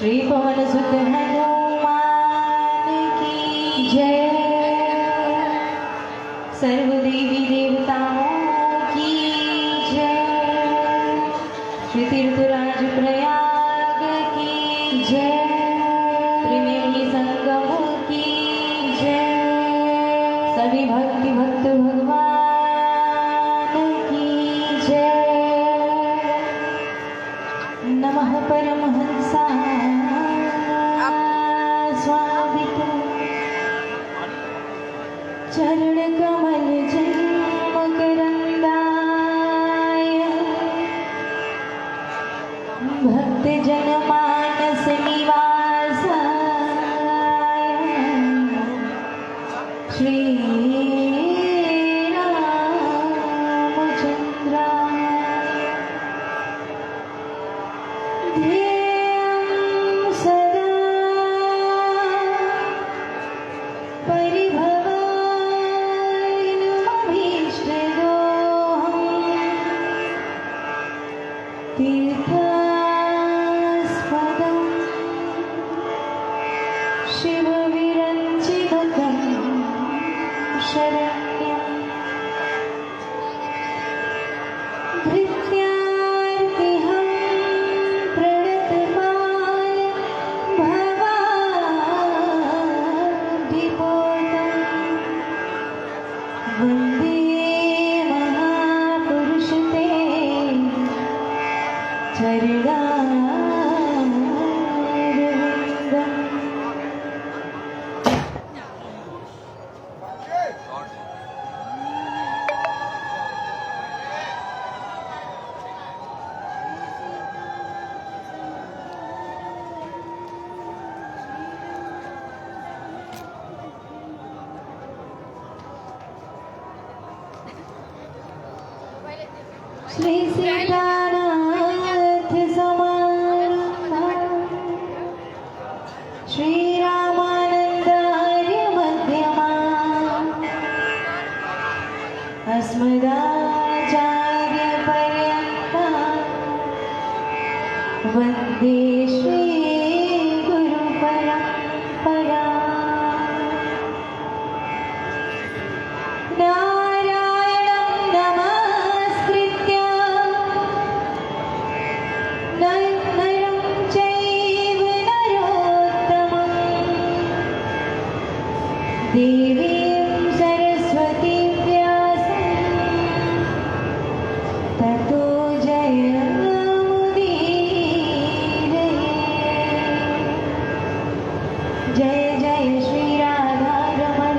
श्री पवन सुत हनुमान की जय। सर्व देवी देवताओं की जय। श्री तीर्थराज प्रयाग की जय। त्रिवेणी संगम की जय। सभी भक्ति भक्त भगवान की जय। नमः परमहंसाय स्वामितो चरण कमल जन्म करंदाय भक्त जन मानस निवासाय श्री रामचंद्राय ध्येयं सदा परिभवाय तीर्थास्पदं शिवविरञ्चितं शरण्यं धृत्यार्तिहं प्रणतपाय भवाब्धिपोतं वन्दे महापुरुष ते चरणारविन्दम्। श्री सीतानाथ समारंभा श्रीरामानन्दार्य मध्यमा अस्मदाचार्यपर्यन्ता वन्दे श्रीगुरुपरम्परा। नारायणं नमस्कृत्य नरं चैव नरोत्तमं देवीं सरस्वतीं व्यासं ततो जयमुदीरये। जय जय श्री राधारमण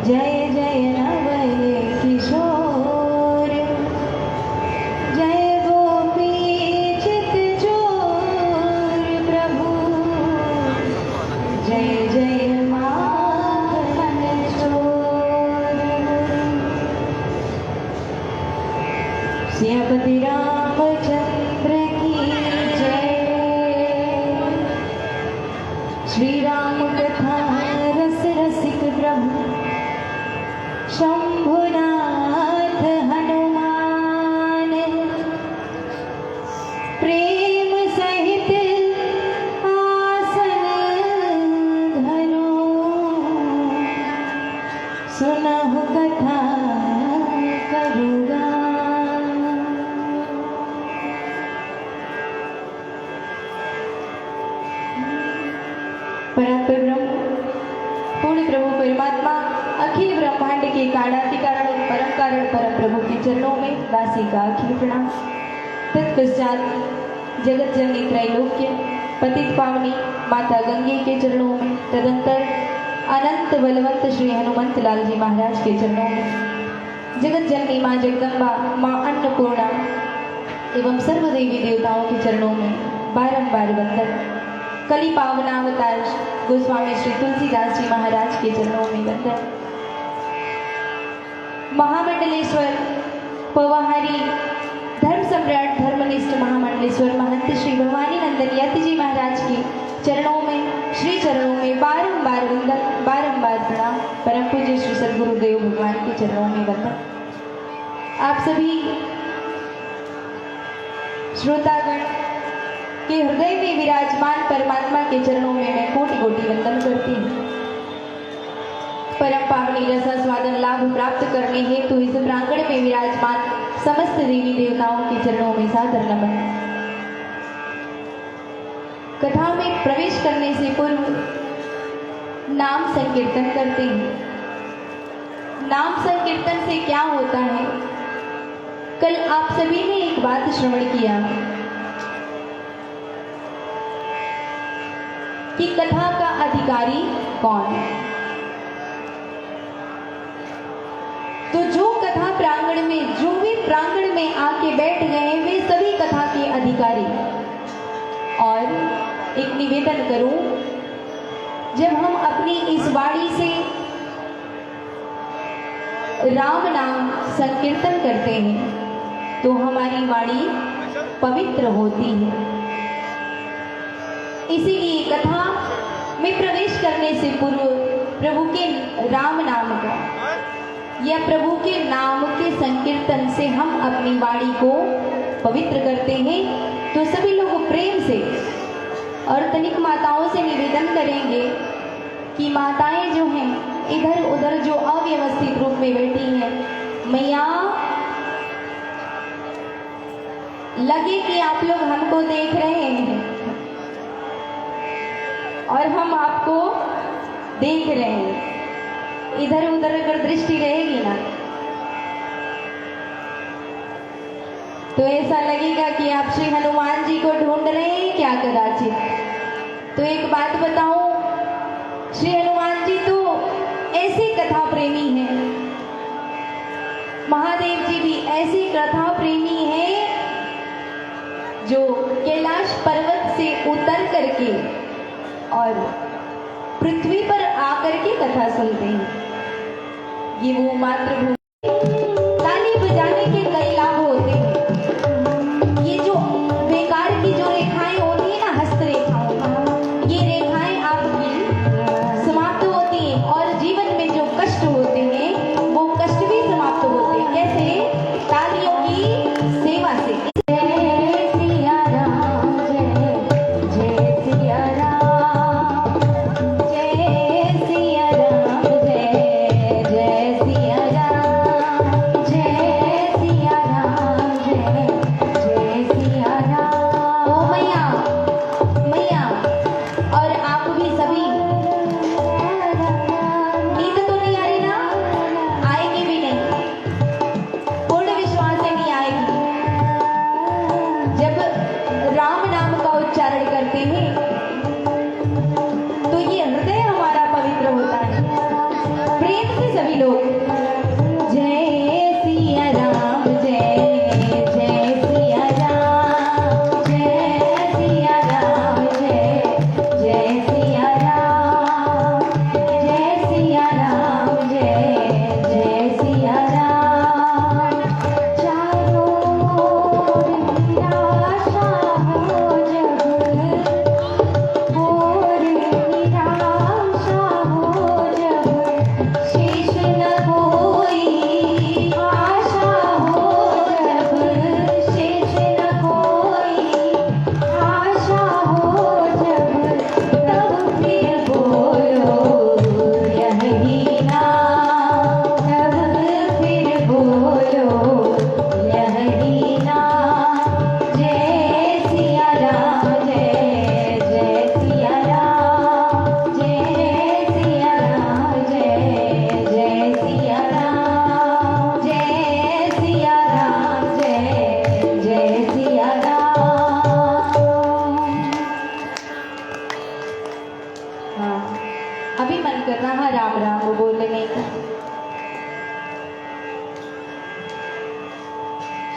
जय जय नवल किशोर जय गोपी चित चोर प्रभु जय जय माखन चोर। सियापति रामचंद्र की जय। श्री राम कथा रस रसिक प्रभु शंभुनाथ हनुमान प्रेम सहित आसन धरो सुनहु कथा करुगा। परम ब्रह्म पूर्ण प्रभु परमात्मा अखिल ब्रह्मांड के काणाति कारण परम कारण परम प्रभु के चरणों में दासी का अखिल प्रणाम। तत्पश्चात जगत जननी त्रैलोक्य पतित पावनी माता गंगे के चरणों में, तदंतर अनंत बलवंत श्री हनुमंत लाल जी महाराज के चरणों में, जगत जननी माँ जगदम्बा माँ अन्नपूर्णा एवं सर्व देवी देवताओं के चरणों में बारंबार वंदन। कली पावनावतार गोस्वामी श्री तुलसीदास जी महाराज के चरणों में वंदन। महामंडलेश्वर पवाहारी धर्म सम्राट धर्मनिष्ठ महामंडलेश्वर महंत श्री भवानी नंदन यति जी महाराज के चरणों में श्री चरणों में बारंबार वंदन बारंबार प्रणाम। परम पूज्य श्री सद्गुरुदेव भगवान के चरणों में वंदन। आप सभी श्रोतागण के हृदय में विराजमान परमात्मा के चरणों में मैं कोटि कोटि वंदन करती हूँ। परम पावनी रसास्वादन लाभ प्राप्त करने हेतु इस प्रांगण में विराजमान समस्त देवी देवताओं के चरणों में सादर नमन। कथा में प्रवेश करने से पूर्व नाम संकीर्तन करते हैं। नाम संकीर्तन से क्या होता है? कल आप सभी ने एक बात श्रवण किया कि कथा का अधिकारी कौन है। तो जो कथा प्रांगण में, जो भी प्रांगण में आके बैठ गए वे सभी कथा के अधिकारी। और एक निवेदन करूं, जब हम अपनी इस वाणी से राम नाम संकीर्तन करते हैं तो हमारी वाणी पवित्र होती है। इसीलिए कथा में प्रवेश करने से पूर्व प्रभु के राम नाम का या प्रभु के नाम के संकीर्तन से हम अपनी वाणी को पवित्र करते हैं। तो सभी लोग प्रेम से और तनिक माताओं से निवेदन करेंगे कि माताएं जो हैं इधर उधर जो अव्यवस्थित रूप में बैठी हैं, मैया लगे कि आप लोग हमको देख रहे हैं और हम आपको देख रहे हैं। इधर उधर अगर दृष्टि रहेगी ना तो ऐसा लगेगा कि आप श्री हनुमान जी को ढूंढ रहे हैं क्या कदाचित। तो एक बात बताऊं, श्री हनुमान जी तो ऐसे कथा प्रेमी हैं, महादेव जी भी ऐसे कथा प्रेमी हैं जो कैलाश पर्वत से उतर करके और पृथ्वी पर आकर के कथा सुनते हैं। ये वो मातृभूमि, ताली बजाने के कई लाभ होते हैं। ये जो बेकार की जो रेखाएं होती है ना, हस्तरेखाएं, ये रेखाएं आपकी समाप्त होती हैं और जीवन में जो कष्ट होते हैं वो कष्ट भी समाप्त होते हैं। कैसे? तालियों की सेवा से।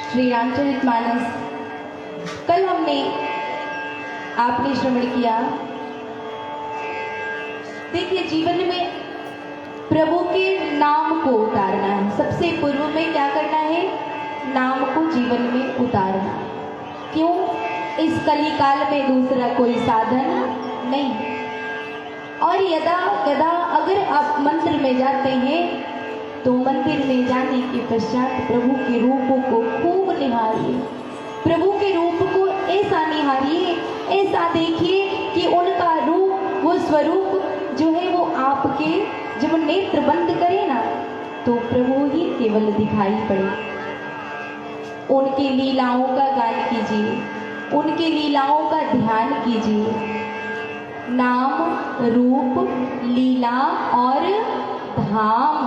श्री रामचरितमानस कल हमने आपने श्रवण किया। देखिए, जीवन में प्रभु के नाम को उतारना है। सबसे पूर्व में क्या करना है? नाम को जीवन में उतारना। क्यों? इस कलिकाल में दूसरा कोई साधन नहीं। और यदा यदा अगर आप मंदिर में जाते हैं तो मंदिर में जाने के पश्चात प्रभु के रूपों को खूब निहारिए। प्रभु के रूप को ऐसा निहारिए, ऐसा देखिए कि उनका रूप, वो स्वरूप जो है वो आपके जब नेत्र बंद करे ना तो प्रभु ही केवल दिखाई पड़े। उनकी लीलाओं का गान कीजिए, उनकी लीलाओं का ध्यान कीजिए। नाम, रूप, लीला और धाम,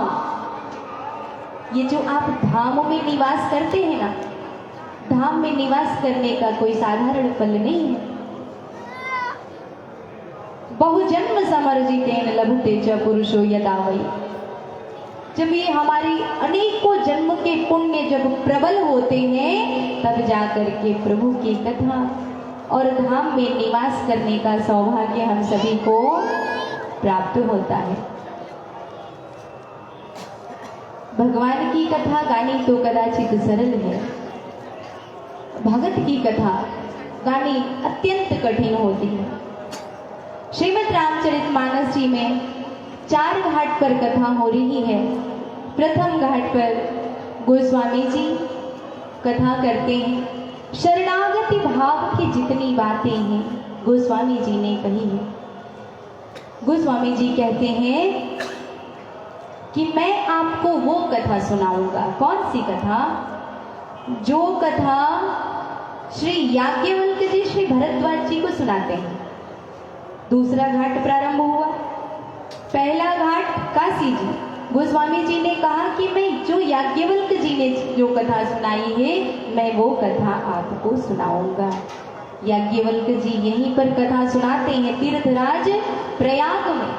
ये जो आप धाम में निवास करते हैं ना, धाम में निवास करने का कोई साधारण फल नहीं है। बहुजन्म समर्जितेन लभते च पुरुषो यदा वै। जब ये हमारी अनेकों जन्म के पुण्य जब प्रबल होते हैं तब जाकर के प्रभु की कथा और धाम में निवास करने का सौभाग्य हम सभी को प्राप्त होता है। भगवान की कथा गानी तो कदाचित सरल है, भगत की कथा गानी अत्यंत कठिन होती है। श्रीमद् रामचरितमानस जी में 4 घाट पर कथा हो रही है। प्रथम घाट पर गोस्वामी जी कथा करते हैं। शरणागति भाव की जितनी बातें हैं गोस्वामी जी ने कही है। गोस्वामी जी कहते हैं कि मैं आपको वो कथा सुनाऊंगा। कौन सी कथा? जो कथा श्री याज्ञवल्क्य जी श्री भरद्वाज जी को सुनाते हैं। दूसरा घाट प्रारंभ हुआ। पहला घाट काशी जी। गोस्वामी जी ने कहा कि मैं जो याज्ञवल्क्य जी ने जो कथा सुनाई है मैं वो कथा आपको सुनाऊंगा। याज्ञवल्क्य जी यहीं पर कथा सुनाते हैं तीर्थराज प्रयाग में।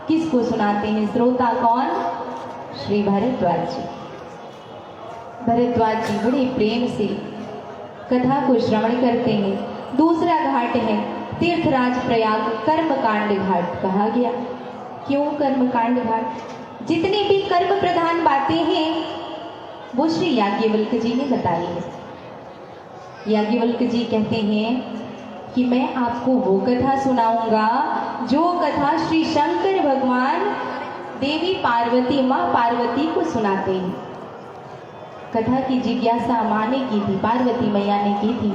किसको सुनाते हैं? श्रोता कौन? श्री भरद्वाज जी। भरद्वाज जी बड़े प्रेम से कथा को श्रवण करते हैं। दूसरा घाट है तीर्थराज प्रयाग, कर्मकांड घाट कहा गया। क्यों कर्मकांड घाट? जितनी भी कर्म प्रधान बातें हैं वो श्री याज्ञवल्क्य जी ने बताई है। याज्ञवल्क्य जी कहते हैं कि मैं आपको वो कथा सुनाऊंगा जो कथा श्री शंकर भगवान देवी पार्वती, माँ पार्वती को सुनाते हैं। कथा की जिज्ञासा माँ ने की थी, पार्वती मैया ने की थी।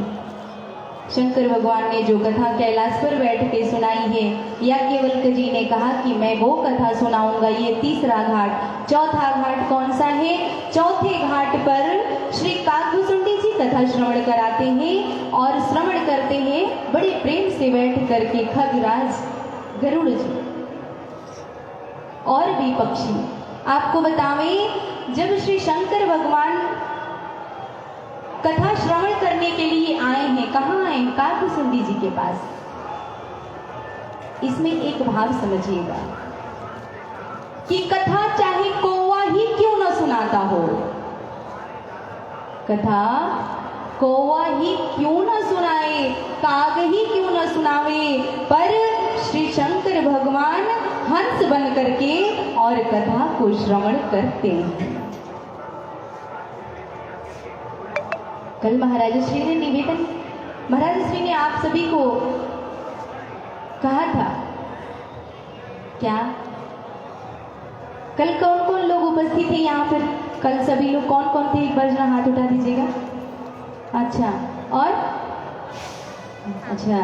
शंकर भगवान ने जो कथा कैलाश पर बैठ के सुनाई है, याज्ञवल्क्य जी ने कहा कि मैं वो कथा सुनाऊंगा। ये तीसरा घाट। चौथा घाट कौन सा है? चौथे घाट पर श्री काकभुसुंडी जी कथा श्रवण कराते हैं और श्रवण करते हैं बड़े प्रेम से बैठ करके खगराज, गरुड़ जी और भी पक्षी। आपको बतावें जब श्री शंकर भगवान कथा श्रवण करने के लिए आए हैं, कहाँ आए हैं? काकभुसुंडी जी के पास। इसमें एक भाव समझिएगा कि कथा चाहे कौवा ही क्यों न सुनाता हो, कथा कौवा ही क्यों न सुनाए, काग ही क्यों न सुनावे, पर श्री शंकर भगवान हंस बन करके और कथा को श्रवण करते हैं। कल महाराज श्री ने निवेदन, महाराज श्री ने आप सभी को कहा था क्या? कल कौन कौन लोग उपस्थित थे यहाँ पर? कल सभी लोग कौन कौन थे? एक बार जरा हाथ उठा दीजिएगा। अच्छा, और अच्छा,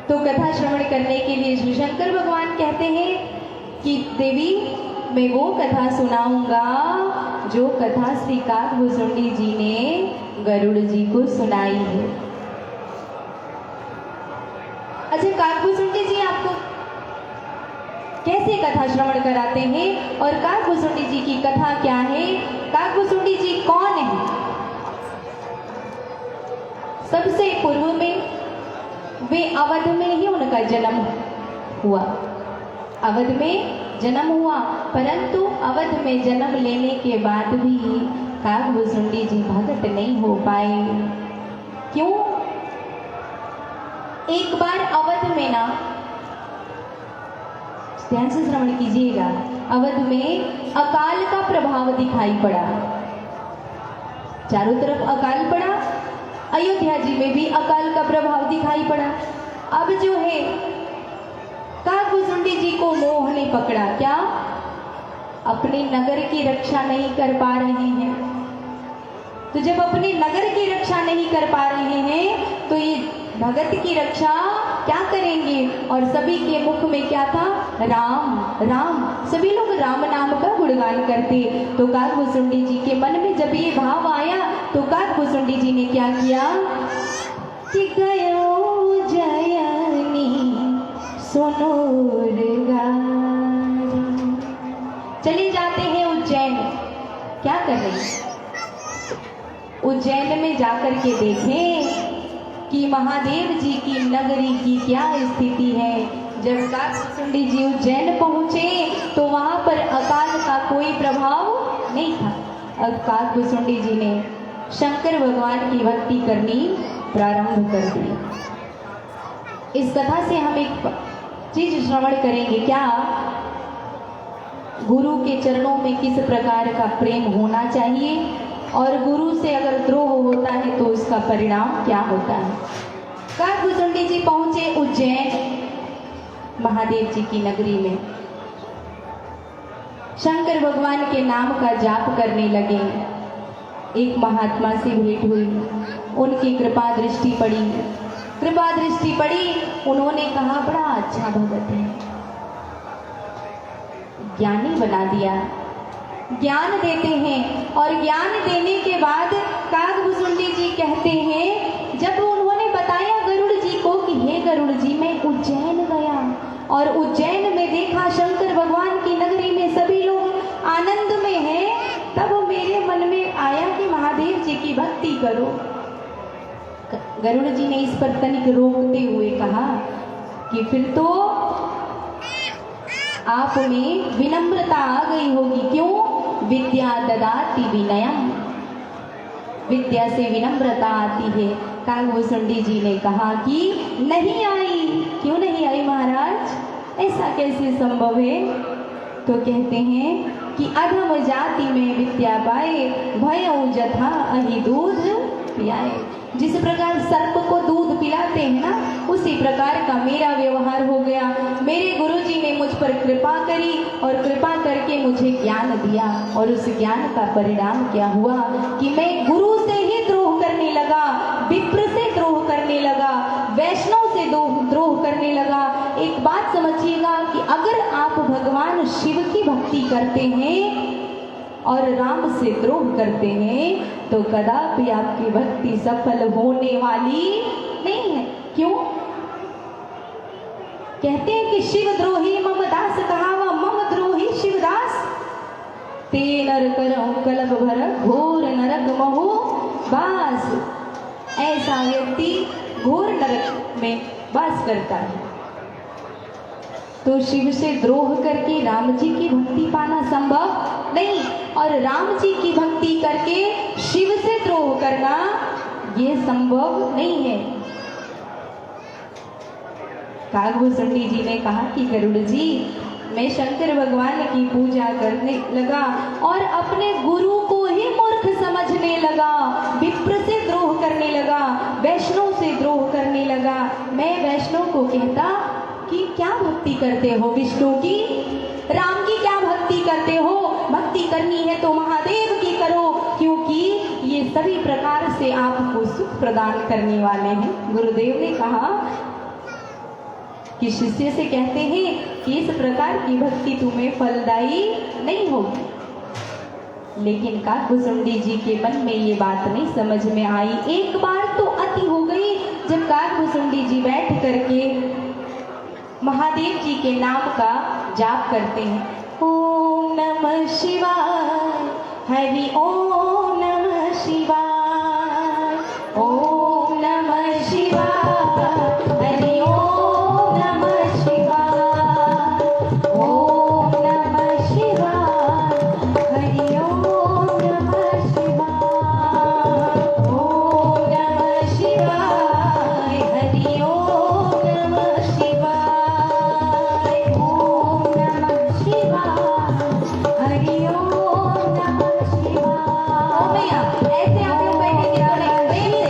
तो कथा श्रवण करने के लिए श्री शंकर भगवान कहते हैं कि देवी मैं वो कथा सुनाऊंगा जो कथा श्री काकभुसुंडी जी ने गरुड़ जी को सुनाई है। अच्छा, काकभुसुंडी जी आपको कैसे कथा श्रवण कराते हैं और काकभुसुंडी जी की कथा क्या है? काकभुसुंडी जी कौन है? सबसे पूर्व में वे अवध में ही उनका जन्म हुआ। अवध में जन्म हुआ, परंतु अवध में जन्म लेने के बाद भी काकभुसुंडी जी भगत नहीं हो पाए। क्यों? एक बार अवध में ना, ध्यान से श्रवण कीजिएगा, अवध में अकाल का प्रभाव दिखाई पड़ा। चारों तरफ अकाल पड़ा, अयोध्या जी में भी अकाल का प्रभाव दिखाई पड़ा। अब जो है काकभुसुंडी जी को मोह ने पकड़ा। क्या? अपने नगर की रक्षा नहीं कर पा रहे हैं। तो जब अपने नगर की रक्षा नहीं कर पा रहे हैं तो ये भगत की रक्षा क्या करेंगे? और सभी के मुख में क्या था? राम राम। सभी लोग राम नाम का गुणगान करते। तो काकभुसुंडी जी के मन में जब ये भाव आया तो काकभुसुंडी जी ने क्या किया कि गयो जयनी सुनोर गारी। चले जाते हैं उज्जैन। क्या कर रहे हैं? उज्जैन में जाकर के देखें कि महादेव जी की नगरी की क्या स्थिति है। जब काकभुसुंडी जी उज्जैन पहुंचे तो वहां पर अकाल का कोई प्रभाव नहीं था। अब काकभुसुंडी जी ने शंकर भगवान की भक्ति करनी प्रारंभ कर दी। इस कथा से हम एक चीज श्रवण करेंगे। क्या? गुरु के चरणों में किस प्रकार का प्रेम होना चाहिए और गुरु से अगर द्रोह होता है तो उसका परिणाम क्या होता है। काकभुसुंडी जी पहुंचे उज्जैन महादेव जी की नगरी में। शंकर भगवान के नाम का जाप करने लगे। एक महात्मा से भेंट हुई, उनकी कृपा दृष्टि पड़ी। कृपा दृष्टि पड़ी, उन्होंने कहा बड़ा अच्छा भगत है, ज्ञानी बना दिया। ज्ञान देते हैं और ज्ञान देने के बाद काकभुसुंडी जी कहते हैं, जब उन्होंने बताया गरुड़ जी को कि हे गरुड़ जी मैं उज्जैन गया और उज्जैन में देखा शंकर भगवान की नगरी में सभी लोग आनंद में हैं, तब मेरे मन में आया कि महादेव जी की भक्ति करो। गरुड़ जी ने इस पर तनिक रोकते हुए कहा कि फिर तो आप में विनम्रता आ गई होगी। क्यों? विद्या ददाति विनयम, विद्या से विनम्रता आती है। काकभुसुंडी जी ने कहा कि नहीं आई। क्यों नहीं आई महाराज? ऐसा कैसे संभव है? तो कहते हैं कि अधम जाति में विद्या पाए, भयउ जथा अहि दूध पियाए। जिस प्रकार सर्प को दूध पिलाते हैं ना, उसी प्रकार का मेरा व्यवहार हो गया। मेरे गुरुजी ने मुझ पर कृपा करी और कृपा करके मुझे ज्ञान दिया, और उस ज्ञान का परिणाम क्या हुआ कि मैं गुरु से ही द्रोह करने लगा, विप्र से द्रोह करने लगा, वैष्णव से द्रोह करने लगा। एक बात समझिएगा कि अगर आप भगवान शिव की भक्ति करते हैं और राम से द्रोह करते हैं तो कदापि आपकी भक्ति सफल होने वाली नहीं है। क्यों? कहते हैं कि शिव द्रोही मम दास कहावा, मम द्रोही शिवदास। ते नर करहु कलप भर, घोर नरक महु वास। ऐसा व्यक्ति घोर नरक में वास करता है। तो शिव से द्रोह करके राम जी की भक्ति पाना संभव नहीं, और राम जी की भक्ति करके शिव से द्रोह करना ये संभव नहीं है। काकभुसुंडी जी ने कहा कि गरुड़ जी मैं शंकर भगवान की पूजा करने लगा और अपने गुरु को ही मूर्ख समझने लगा, विप्र से द्रोह करने लगा, वैष्णव से द्रोह करने लगा। मैं वैष्णव को कहता कि क्या भक्ति करते हो विष्णु की, राम की क्या भक्ति करते हो? भक्ति करनी है तो महादेव की करो, क्योंकि ये सभी प्रकार से आपको सुख प्रदान करने वाले हैं। गुरुदेव ने कहा कि शिष्य से कहते हैं कि इस प्रकार की भक्ति तुम्हें फलदायी नहीं होगी। लेकिन काकभुसुंडी जी के मन में ये बात नहीं समझ में आई। एक बार तो अति हो गई, जब काकभुसुंडी जी बैठ करके महादेव जी के नाम का जाप करते हैं। ओम नमः शिवाय, हरि ओम नमः शिवाय, ओम नमः शिवाय, हरि ओम नमः शिवाय, ओम नमः शिवाय, हरि ओम नमः शिवाय, ओम नमः शिवाय, हरि ओम नमः शिवाय, ओम नमः शिवाय, हरि ओम नमः शिवाय। भैया ऐसे आप लोग बैठेंगे तो नहीं,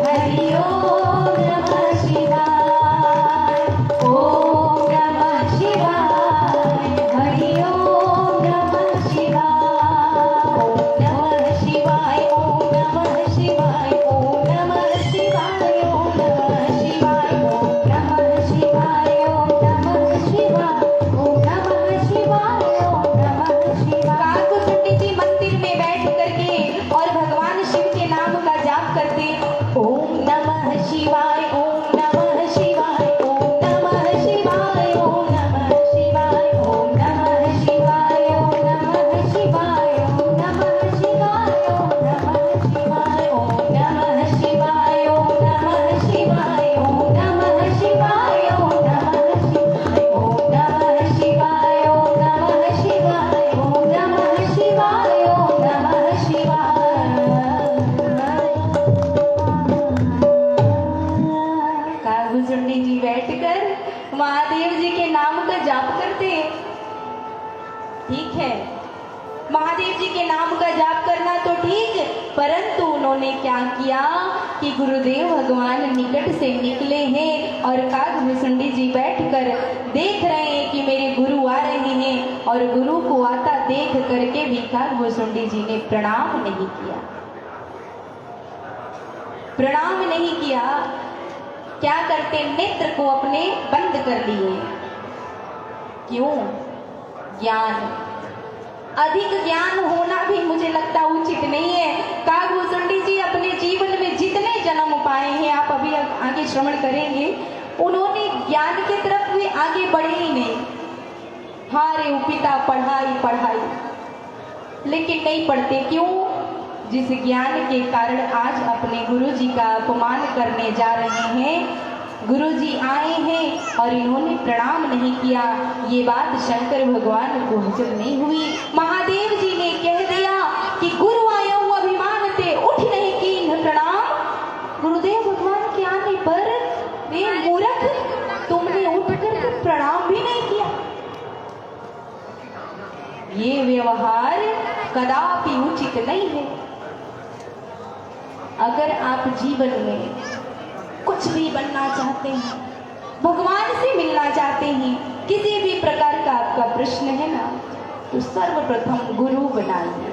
हरि ओम नमः शिवाय। करते, ओम नमः शिवाय, ओम नमः शिवाय, ओम नमः शिवाय, ओम नमः शिवाय, ओम नमः शिवाय, ओम नमः शिवाय, ओम नमः शिवाय, ओम नमः शिवाय, ओम नमः शिवाय, ओम नमः शिवाय, ओम नमः शिवाय, ओम नमः शिवाय, ओम नमः शिवाय, ओम नमः शिवाय, ओम नमः शिवाय, ओम नमः शिवाय। कागभूषुंडी जी बैठकर महादेव जी के नाम का जाप करते हैं। ठीक है, महादेव जी के नाम का जाप करना तो ठीक, परंतु उन्होंने क्या किया कि गुरुदेव भगवान निकट से निकले हैं और कागभूषुंडी जी बैठकर देख रहे हैं कि मेरे गुरु आ रहे हैं, और गुरु को आता देख करके भी कागभूषुंडी जी ने प्रणाम नहीं किया, प्रणाम नहीं किया। क्या करते, नेत्र को अपने बंद कर लिए। क्यों? ज्ञान, अधिक ज्ञान होना भी मुझे लगता उचित नहीं है। कागभूषुंडी जी अपने जीवन में जितने जन्म पाए हैं, आप अभी आगे श्रवण करेंगे, उन्होंने ज्ञान की तरफ भी आगे बढ़े ही नहीं। हाँ रे पिता, पढ़ाई पढ़ाई, लेकिन नहीं पढ़ते। क्यों? जिस ज्ञान के कारण आज अपने गुरु जी का अपमान करने जा रहे हैं। गुरु जी आए हैं और इन्होंने प्रणाम नहीं किया। ये बात शंकर भगवान को हजम नहीं हुई। महादेव जी ने कह दिया कि गुरु आया हुआ अभिमान ते उठ नहीं की प्रणाम। गुरुदेव भगवान के आने पर वे मूर्ख, तुमने उठकर प्रणाम भी नहीं किया। ये व्यवहार कदापि उचित नहीं है। अगर आप जीवन में कुछ भी बनना चाहते हैं, भगवान से मिलना चाहते हैं, किसी भी प्रकार का आपका प्रश्न है ना, तो सर्वप्रथम गुरु बनाइए।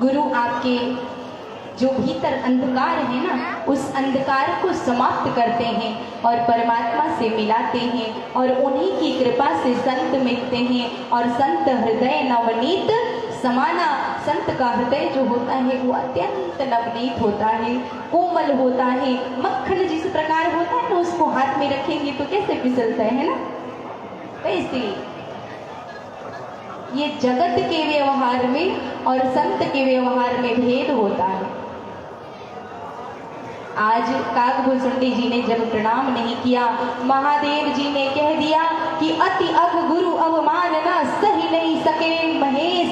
गुरु आपके जो भीतर अंधकार है ना, उस अंधकार को समाप्त करते हैं और परमात्मा से मिलाते हैं, और उन्हीं की कृपा से संत मिलते हैं। और संत हृदय नवनीत समाना, संत का हृदय जो होता है वो अत्यंत नवनीत होता है, कोमल होता है। मक्खन जिस प्रकार होता है ना, उसको हाथ में रखेंगे तो कैसे फिसलता है ना, वैसे ये जगत के व्यवहार में और संत के व्यवहार में भेद होता है। आज कागभूषुंडी जी ने जब प्रणाम नहीं किया, महादेव जी ने कह दिया कि अति अघ गुरु अवमान न सही नहीं सके महेश।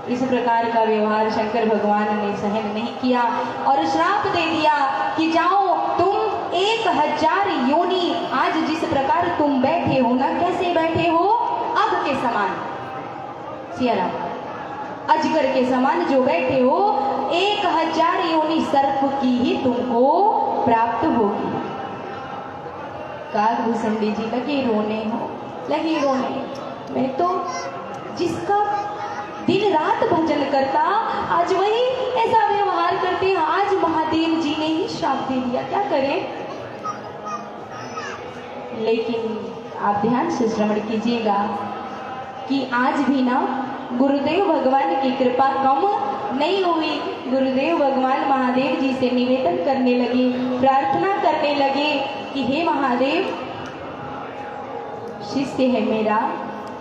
इस प्रकार का व्यवहार शंकर भगवान ने सहन नहीं किया और श्राप दे दिया कि जाओ तुम 1000 योनि, आज जिस प्रकार तुम बैठे हो ना, कैसे बैठे हो, अघ के समान, सियाराम, अजगर के समान जो बैठे हो, 1000 योनि सर्प की ही तुमको प्राप्त होगी। कागभूषुंडी जी लगे रोने, मैं तो जिसका दिन रात भजन करता, आज वही ऐसा व्यवहार करते हैं। आज महादेव जी ने ही श्राप दे दिया, क्या करें। लेकिन आप ध्यान से श्रवण कीजिएगा कि आज भी ना गुरुदेव भगवान की कृपा कम नहीं हुई। गुरुदेव भगवान महादेव जी से निवेदन करने लगे, प्रार्थना करने लगे कि हे महादेव, शिष्य है मेरा,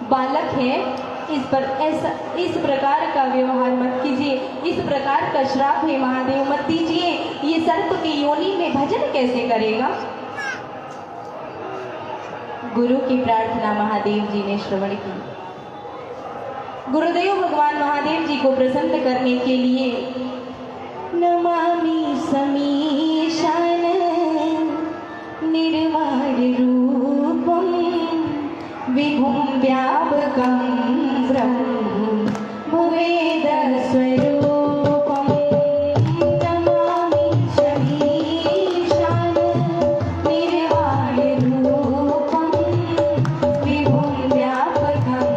बालक है, इस प्रकार का व्यवहार मत कीजिए, इस प्रकार का श्राप है महादेव मत दीजिए। ये सर्प की योनि में भजन कैसे करेगा। गुरु की प्रार्थना महादेव जी ने श्रवण की। गुरुदेव भगवान महादेव जी को प्रसन्न करने के लिए नमामि समीशान निर्वाण रूपम विभुं व्यापकं ब्रह्मवेद स्वरूपम नमामि समीशान निर्वाण रूपम विभुं व्यापकं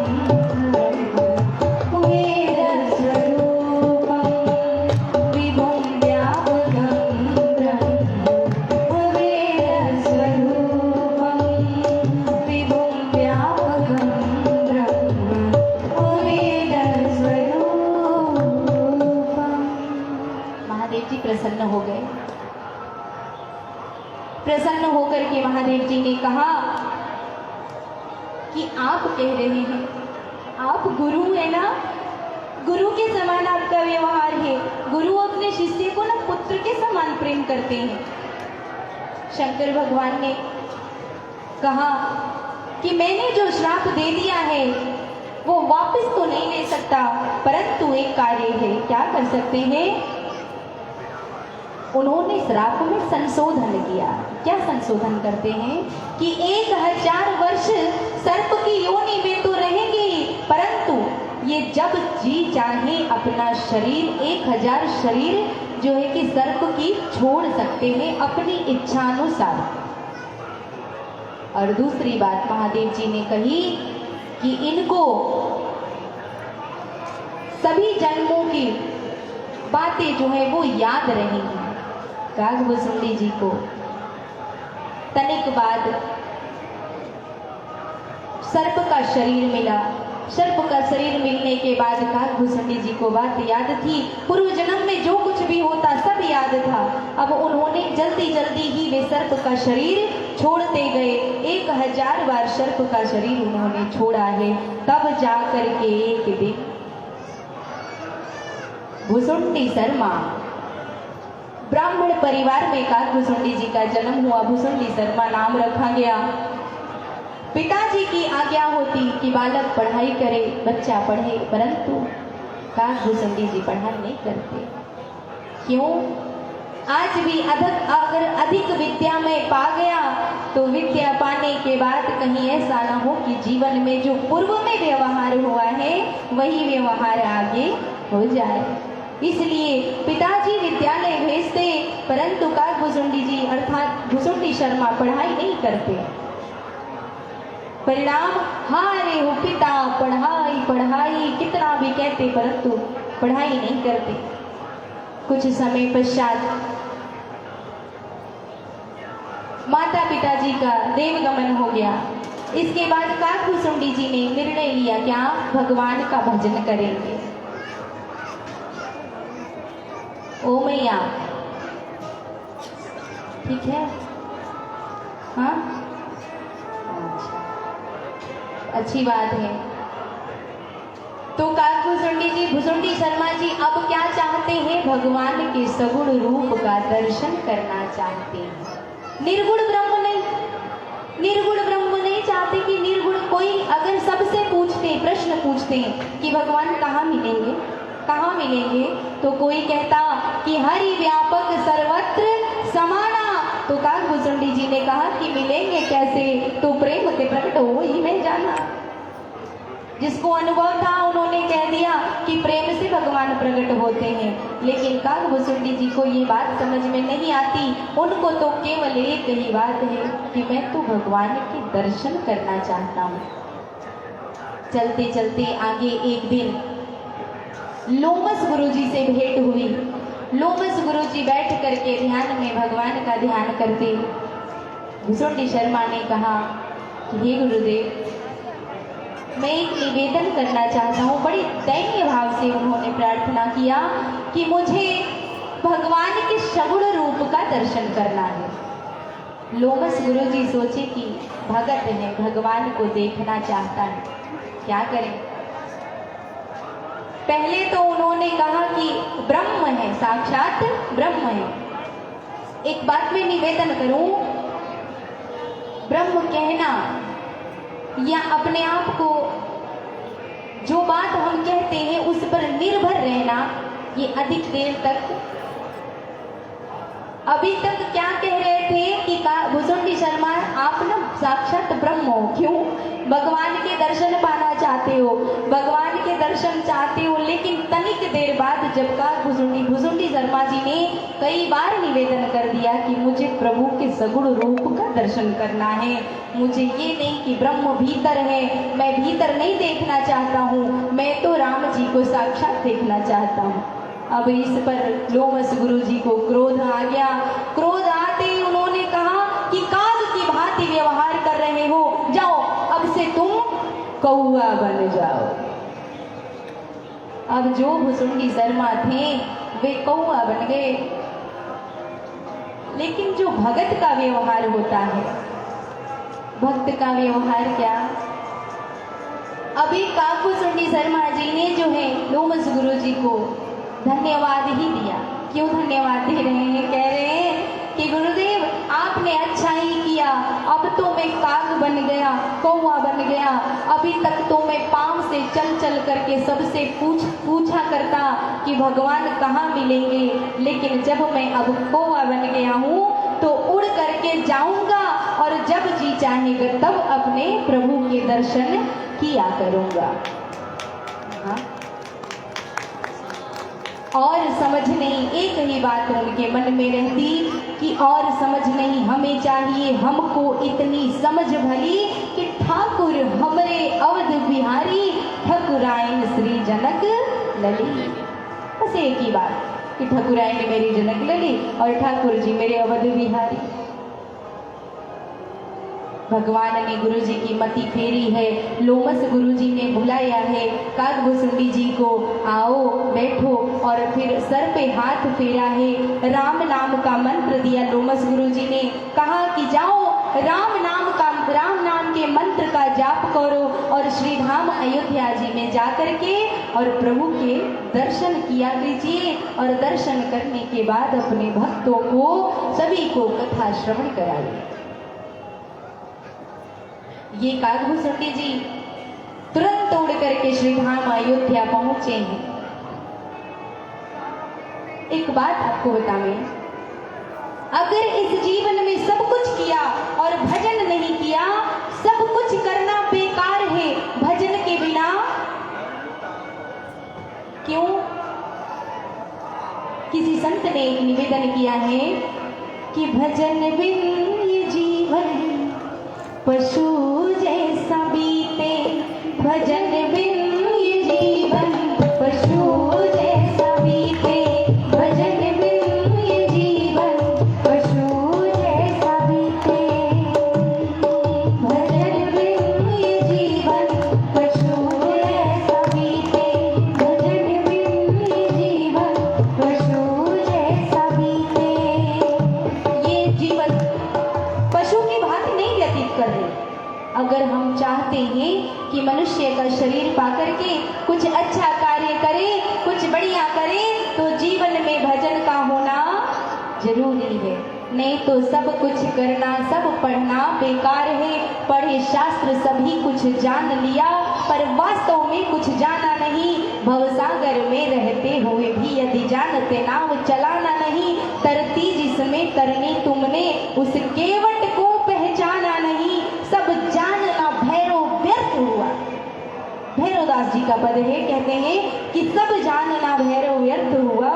ब्रह्मवेद स्वरूपम विभुं व्यापकं ब्रह्मवेद स्वरूपम विभुं व्यापकं प्रसन्न हो गए। प्रसन्न होकर के महादेव जी ने कहा कि आप कह रहे हैं, आप गुरु है ना, गुरु के समान आपका व्यवहार है। गुरु अपने शिष्य को ना पुत्र के समान प्रेम करते हैं। शंकर भगवान ने कहा कि मैंने जो श्राप दे दिया है वो वापस तो नहीं ले सकता, परंतु एक कार्य है। क्या कर सकते हैं? उन्होंने श्राप में संशोधन किया। क्या संशोधन करते हैं कि 1000 वर्ष सर्प की योनि में तो रहेंगे, परंतु ये जब जी चाहे अपना शरीर 1000 शरीर जो है कि सर्प की छोड़ सकते हैं अपनी इच्छानुसार। और दूसरी बात महादेव जी ने कही कि इनको सभी जन्मों की बातें जो है वो याद रहेंगी। कागभूषुंडी जी को तनिक बाद सर्प का शरीर मिला। सर्प का शरीर मिलने के बाद कागभूषुंडी जी को बात याद थी, पूर्व जन्म में जो कुछ भी होता सब याद था। अब उन्होंने जल्दी जल्दी ही वे सर्प का शरीर छोड़ते गए। 1000 बार सर्प का शरीर उन्होंने छोड़ा है। तब जाकर के एक दिन भूसुंडी शर्मा ब्राह्मण परिवार में कागभूषुंडी जी का जन्म हुआ। भूसुंडी शर्मा नाम रखा गया। पिताजी की आज्ञा होती कि बालक पढ़ाई करे, बच्चा पढ़े, परंतु कागभूषुंडी जी पढ़ाई नहीं करते। क्यों? आज भी अगर अधिक विद्या में पा गया तो विद्या पाने के बाद कहीं ऐसा ना हो कि जीवन में जो पूर्व में व्यवहार हुआ है वही व्यवहार आगे हो जाए। इसलिए पिताजी विद्यालय भेजते, परंतु कागभूषुंडी जी अर्थात भूसुंडी शर्मा पढ़ाई नहीं करते। परिणाम, हारे हो पिता पढ़ाई पढ़ाई कितना भी कहते, परंतु पढ़ाई नहीं करते। कुछ समय पश्चात माता पिताजी का देवगमन हो गया। इसके बाद कागभूषुंडी जी ने निर्णय लिया क्या भगवान का भजन करेंगे। ओ मैया, ठीक है, हाँ अच्छी बात है। तो कागभूषुंडी जी, भूसुंडी शर्मा जी अब क्या चाहते हैं? भगवान के सगुण रूप का दर्शन करना चाहते हैं। निर्गुण ब्रह्म नहीं, निर्गुण ब्रह्म नहीं चाहते कि निर्गुण कोई अगर सबसे पूछते, प्रश्न पूछते हैं कि भगवान कहाँ मिलेंगे, कहाँ मिलेंगे, तो कोई कहता कि हरि व्यापक सर्वत्र समाना। तो कागभूषुंडी जी ने कहा कि मिलेंगे कैसे? तो प्रेम के प्रकट हो ही में जाना। जिसको अनुभव था उन्होंने कह दिया कि प्रेम से भगवान प्रकट होते हैं। लेकिन कागभूषुंडी जी को ये बात समझ में नहीं आती। उनको तो केवल एक ही बात है कि मैं तो भगवान के दर्शन करना चाहता हूँ। चलते चलते आगे एक दिन लोमस गुरुजी से भेंट हुई। लोमस गुरुजी बैठ करके ध्यान में भगवान का ध्यान करते। भूसुंडी शर्मा ने कहा कि हे गुरुदेव, मैं एक निवेदन करना चाहता हूँ। बड़ी दैन्य भाव से उन्होंने प्रार्थना किया कि मुझे भगवान के सगुण रूप का दर्शन करना है। लोमस गुरुजी सोचे कि भगत है, भगवान को देखना चाहता है, क्या करें। पहले तो उन्होंने कहा कि ब्रह्म है, साक्षात ब्रह्म है। एक बात में निवेदन करूं, ब्रह्म कहना या अपने आप को जो बात हम कहते हैं उस पर निर्भर रहना, ये अधिक देर तक, अभी तक क्या कह रहे थे कि भूसुंडी शर्मा आप ना साक्षात ब्रह्म हो। क्यों? भगवान के दर्शन पाना चाहते हो, भगवान के दर्शन चाहते हो। लेकिन तनिक देर बाद जब भूसुंडी शर्मा जी ने कई बार निवेदन कर दिया कि मुझे प्रभु के सगुण रूप का दर्शन करना है, मुझे ये नहीं कि ब्रह्म भीतर है, मैं भीतर नहीं देखना चाहता हूँ, मैं तो राम जी को साक्षात देखना चाहता हूँ। अब इस पर लोमस गुरुजी को क्रोध आ गया। क्रोध आते ही उन्होंने कहा कि काग की भांति व्यवहार कर रहे हो, जाओ अब से तुम कौआ बन जाओ। अब जो भूसुंडी शर्मा थे वे कौआ बन गए। लेकिन जो भगत का व्यवहार होता है, भक्त का व्यवहार क्या? अभी काकभूषुंडी शर्मा जी ने जो है लोमस गुरु जी को धन्यवाद ही दिया। क्यों धन्यवाद दे रहे हैं? कह रहे हैं कि गुरुदेव आपने अच्छा ही किया, अब तो मैं काग बन गया, कौवा बन गया। अभी तक तो मैं पांव से चल चल करके सबसे पूछा करता कि भगवान कहाँ मिलेंगे, लेकिन जब मैं अब कौवा बन गया हूँ तो उड़ करके जाऊंगा और जब जी चाहेगा तब अपने प्रभु के दर्शन किया करूंगा। हाँ? और समझ नहीं, एक ही बात उनके मन में रहती कि और समझ नहीं, हमें चाहिए हमको इतनी समझ भली कि ठाकुर हमरे अवध बिहारी, ठकुराइन श्री जनक लली। बस एक ही बात कि ठकुराइन मेरी जनक लली और ठाकुर जी मेरे अवध बिहारी। भगवान ने गुरु जी की मति फेरी है। लोमस गुरु जी ने बुलाया है काकभूषुंडी जी को, आओ बैठो, और फिर सर पे हाथ फेरा है। राम नाम का मंत्र दिया लोमस गुरु जी ने, कहा कि जाओ राम नाम के मंत्र का जाप करो और श्री धाम अयोध्या जी में जाकर के और प्रभु के दर्शन किया कीजिए, और दर्शन करने के बाद अपने भक्तों को सभी को कथा श्रवण कराइए। ये काकभूषुंडी जी तुरंत उड़ करके श्री धाम अयोध्या पहुंचे हैं। एक बात आपको बताएं, अगर इस जीवन में सब कुछ किया और भजन नहीं किया, सब कुछ करना बेकार है भजन के बिना। क्यों? किसी संत ने एक निवेदन किया है कि भजन बिन ये जीवन पशु जैसा बीते, भजन बिन ये जीवन पशु जैसा बीते, भजन बिन ये जीवन पशु जैसा बीते, भजन बिन ये जीवन पशु जैसा बीते, भजन बिन ये जीवन पशु जैसा बीते। ये जीवन पशु की भांति नहीं व्यतीत कर रहे। अगर हम चाहते हैं कि मनुष्य का शरीर पाकर के कुछ अच्छा कार्य करे, कुछ बढ़िया करे, तो जीवन में भजन का होना जरूरी है। नहीं तो सब कुछ करना, सब पढ़ना बेकार है। पढ़े शास्त्र सभी कुछ जान लिया, पर वास्तव में कुछ जाना नहीं। भवसागर में रहते हुए भी यदि जानते नाव चलाना नहीं, तरती जिसमें तरनी तुमने उस केवट को पहचाना नहीं। सब जानना भैरव व्यर्थ हुआ। भैरवदास जी का पद है, कहते हैं कि सब जानना भैरव व्यर्थ हुआ,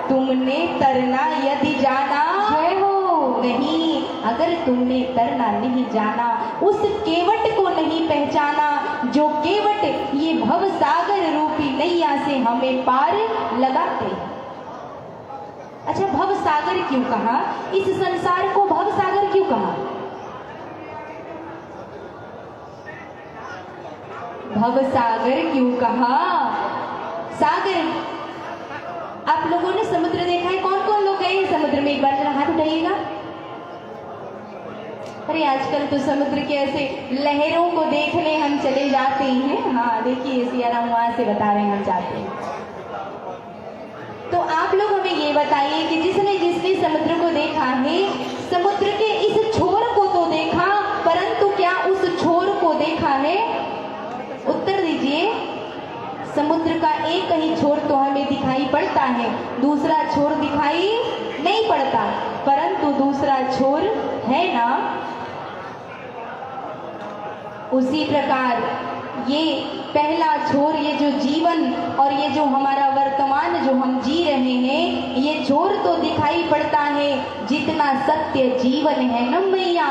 तुमने तरना यदि जाना जय हो नहीं। अगर तुमने तरना नहीं जाना, उस केवट को नहीं पहचाना, जो केवट ये भवसागर रूपी नैया से हमें पार लगाते हैं। अच्छा, भवसागर क्यों कहा? इस संसार को भवसागर क्यों कहा? भवसागर क्यों कहा? सागर, आप लोगों ने समुद्र देखा है? कौन कौन लोग गए हैं समुद्र में? एक बार जरा हाथ उठाइएगा। अरे आजकल तो समुद्र के ऐसे लहरों को देखने हम चले जाते हैं। हाँ देखिए, सियाराम वहां से बता रहे हैं हम जाते हैं। तो आप लोग हमें ये बताइए कि जिसने जिसने समुद्र को देखा है, समुद्र के इस छोर को तो देखा, परंतु क्या उस छोर को देखा है? उत्तर दीजिए। समुद्र का एक ही छोर तो हमें दिखाई पड़ता है, दूसरा छोर दिखाई नहीं पड़ता, परंतु दूसरा छोर है ना। उसी प्रकार ये पहला छोर, ये जो जीवन और ये जो हमारा वर्तमान जो हम जी रहे हैं, ये छोर तो दिखाई पड़ता है। जितना सत्य जीवन है न मैया,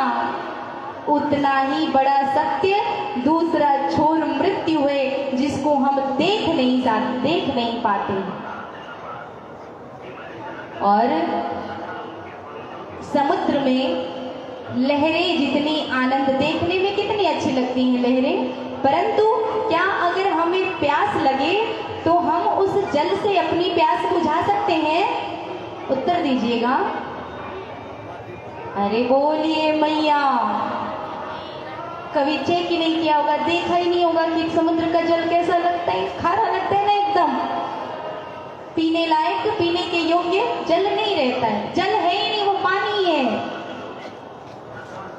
उतना ही बड़ा सत्य दूसरा छोर मृत्यु है, जिसको हम देख नहीं पाते। और समुद्र में लहरें जितनी आनंद, देखने में कितनी अच्छी लगती हैं लहरें, परंतु क्या अगर हमें प्यास लगे तो हम उस जल से अपनी प्यास बुझा सकते हैं? उत्तर दीजिएगा। अरे बोलिए मैया। कभी चेक ही नहीं किया होगा, देखा ही नहीं होगा कि समुद्र का जल कैसा लगता है, खारा लगता है ना एकदम, पीने लायक, पीने के योग्य जल नहीं रहता है, जल है ही नहीं, वो पानी है।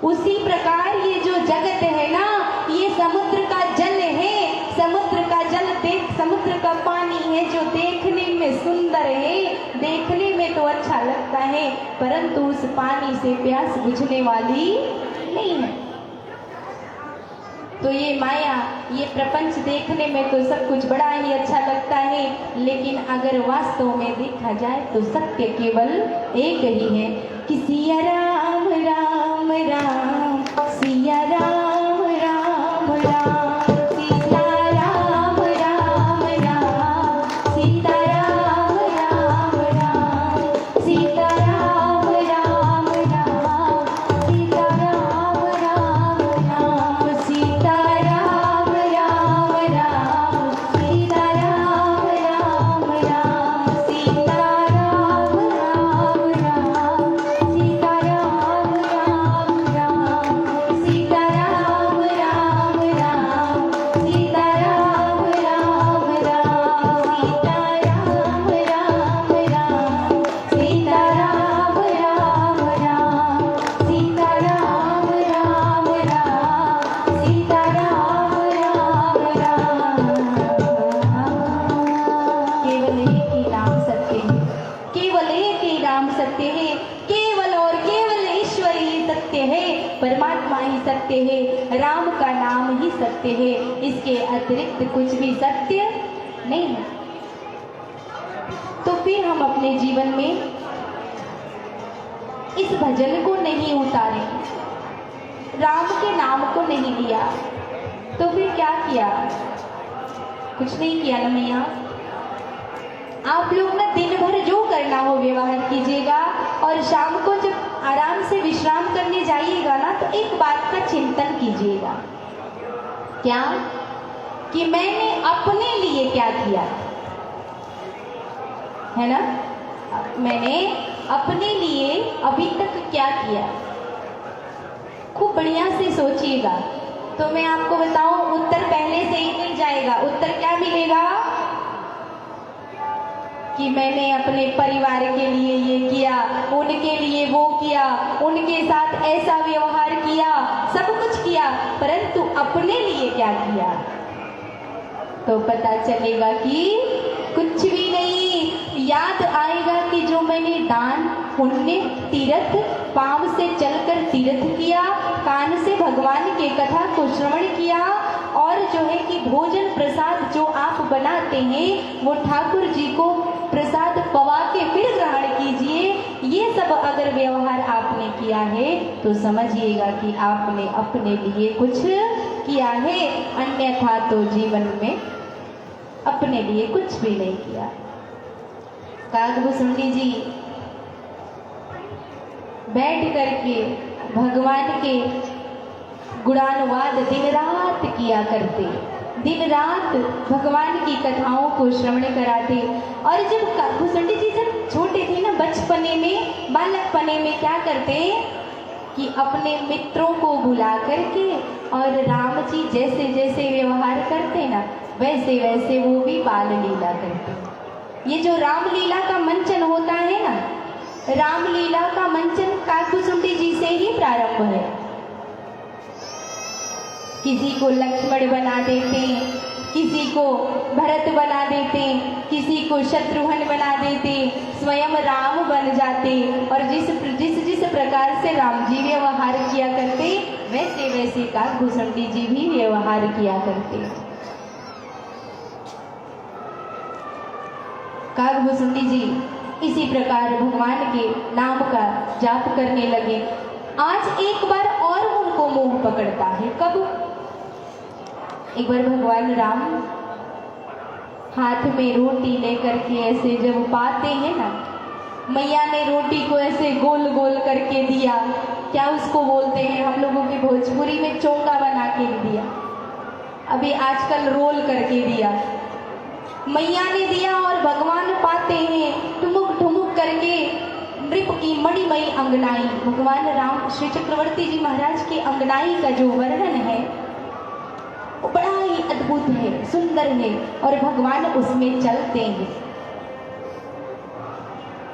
उसी प्रकार ये जो जगत है ना, ये समुद्र का जल है। समुद्र का जल समुद्र का पानी है जो देखने में सुंदर है, देखने में तो अच्छा लगता है, परंतु उस पानी से प्यास बुझने वाली नहीं है। तो ये माया, ये प्रपंच देखने में तो सब कुछ बड़ा ही अच्छा लगता है, लेकिन अगर वास्तव में देखा जाए तो सत्य केवल एक ही है कि सिया राम राम राम, सिया राम राम राम, सीता राम राम राम, सीता राम राम राम, सीता राम राम राम, सीता राम राम राम, सीता राम राम राम, सीता राम राम राम, सीता राम राम राम, सीता राम राम राम, सीता राम राम राम, सीता राम राम राम, सीता राम राम राम, सीता राम राम राम, सीता राम राम राम, सीता राम राम राम। केवल एक ही नाम सत्य है, केवल एक ही नाम सत्य है, केवल और केवल ईश्वर ही सत्य है, परमात्मा ही सत्य है, राम का नाम ही सत्य है, इसके अतिरिक्त कुछ भी सत्य नहीं है। तो फिर हम अपने जीवन में इस भजन को नहीं उतारे, राम के नाम को नहीं लिया, तो फिर क्या किया? कुछ नहीं किया ना मैया। आप लोग ना दिन भर जो करना हो व्यवहार कीजिएगा, और शाम को जब आराम से विश्राम करने जाइएगा ना, तो एक बात का चिंतन कीजिएगा। क्या? कि मैंने अपने लिए क्या किया है ना, मैंने अपने लिए अभी तक क्या किया। खूब बढ़िया से सोचिएगा, तो मैं आपको बताऊं, उत्तर पहले से ही मिल जाएगा। उत्तर क्या मिलेगा? कि मैंने अपने परिवार के लिए ये किया, उनके लिए वो किया, उनके साथ ऐसा व्यवहार किया, सब कुछ किया, परंतु अपने लिए क्या किया? तो पता चलेगा कि कुछ भी नहीं। याद आएगा कि जो मैंने दान, पुण्य, तीर्थ, पांव से चलकर तीर्थ किया, कान से भगवान के कथा को श्रवण किया, और जो है कि भोजन प्रसाद जो आप बनाते हैं वो ठाकुर जी को प्रसाद पवा के फिर ग्रहण कीजिए। ये सब अगर व्यवहार आपने किया है तो समझिएगा कि आपने अपने लिए कुछ किया है, अन्यथा तो जीवन में अपने लिए कुछ भी नहीं किया। कागभूषुंडी जी बैठ करके भगवान के गुणानुवाद दिन रात किया करते, दिन रात भगवान की कथाओं को श्रवण कराते। और जब कागभूषुंडी जी जब छोटे थे ना, बचपने में, बालकपने में क्या करते कि अपने मित्रों को बुला करके और राम जी जैसे जैसे व्यवहार करते ना, वैसे वैसे वो भी बाल लीला करते। ये जो रामलीला का मंचन होता है ना, रामलीला का मंचन कागभूषुंडी जी से ही प्रारंभ है। किसी को लक्ष्मण बना देते, किसी को भरत बना देते, किसी को शत्रुघ्न बना देते, स्वयं राम बन जाते, और जिस जिस प्रकार से राम जी व्यवहार किया करते, वैसे वैसे कागभूषुंडी जी भी व्यवहार किया करते। कागभूषुंडी जी इसी प्रकार भगवान के नाम का जाप करने लगे। आज एक बार और उनको मोह पकड़ता है। कब? एक बार भगवान राम हाथ में रोटी लेकर के ऐसे जब पाते हैं ना, मैया ने रोटी को ऐसे गोल गोल करके दिया, क्या उसको बोलते हैं हम लोगों की भोजपुरी में, चोंगा बना के दिया, अभी आजकल रोल करके दिया, मैया ने दिया और भगवान पाते हैं, ठुमुक ठुमुक करके नृप की मणिमयी अंगनाई, भगवान राम श्री चक्रवर्ती जी महाराज के अंगनाई का जो वर्णन है वो बड़ा ही अद्भुत है, सुंदर है, और भगवान उसमें चलते हैं।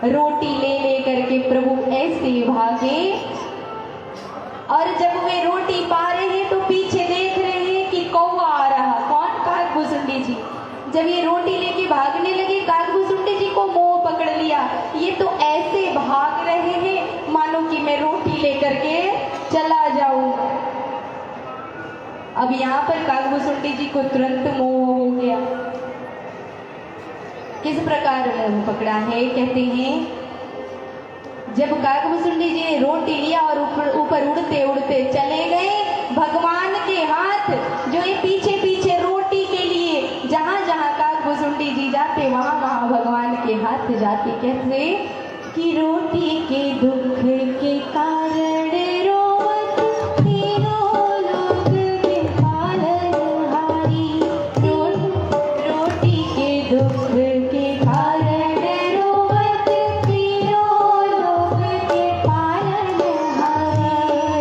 रोटी ले ले करके प्रभु ऐसे भागे, और जब वे रोटी पा रहे हैं तो पीछे देख रहे हैं कि कौवा आ रहा। कौन? काकभूसुंडी जी। जब ये रोटी लेके भागने लगे, काकभूसुंडी जी को मोह पकड़ लिया। ये तो ऐसे भाग रहे हैं मानो कि मैं रोटी लेकर के चला जाऊं। अब यहाँ पर काकभूसुंडी जी को तुरंत मोह हो गया। किस प्रकार मोह पकड़ा है? कहते हैं जब काकभूसुंडी जी ने रोटी लिया और ऊपर उड़ते उड़ते चले गए, भगवान के हाथ जो ये पीछे पीछे रोटी के लिए जहां जहां काकभूसुंडी जी जाते वहां वहां भगवान के हाथ जाते। कैसे कि रोटी के दुख के कारण रोवत तीनों लोग के पालनहारी। रोटी के दुख के कारण रोवत तीनों लोग के पालनहारी।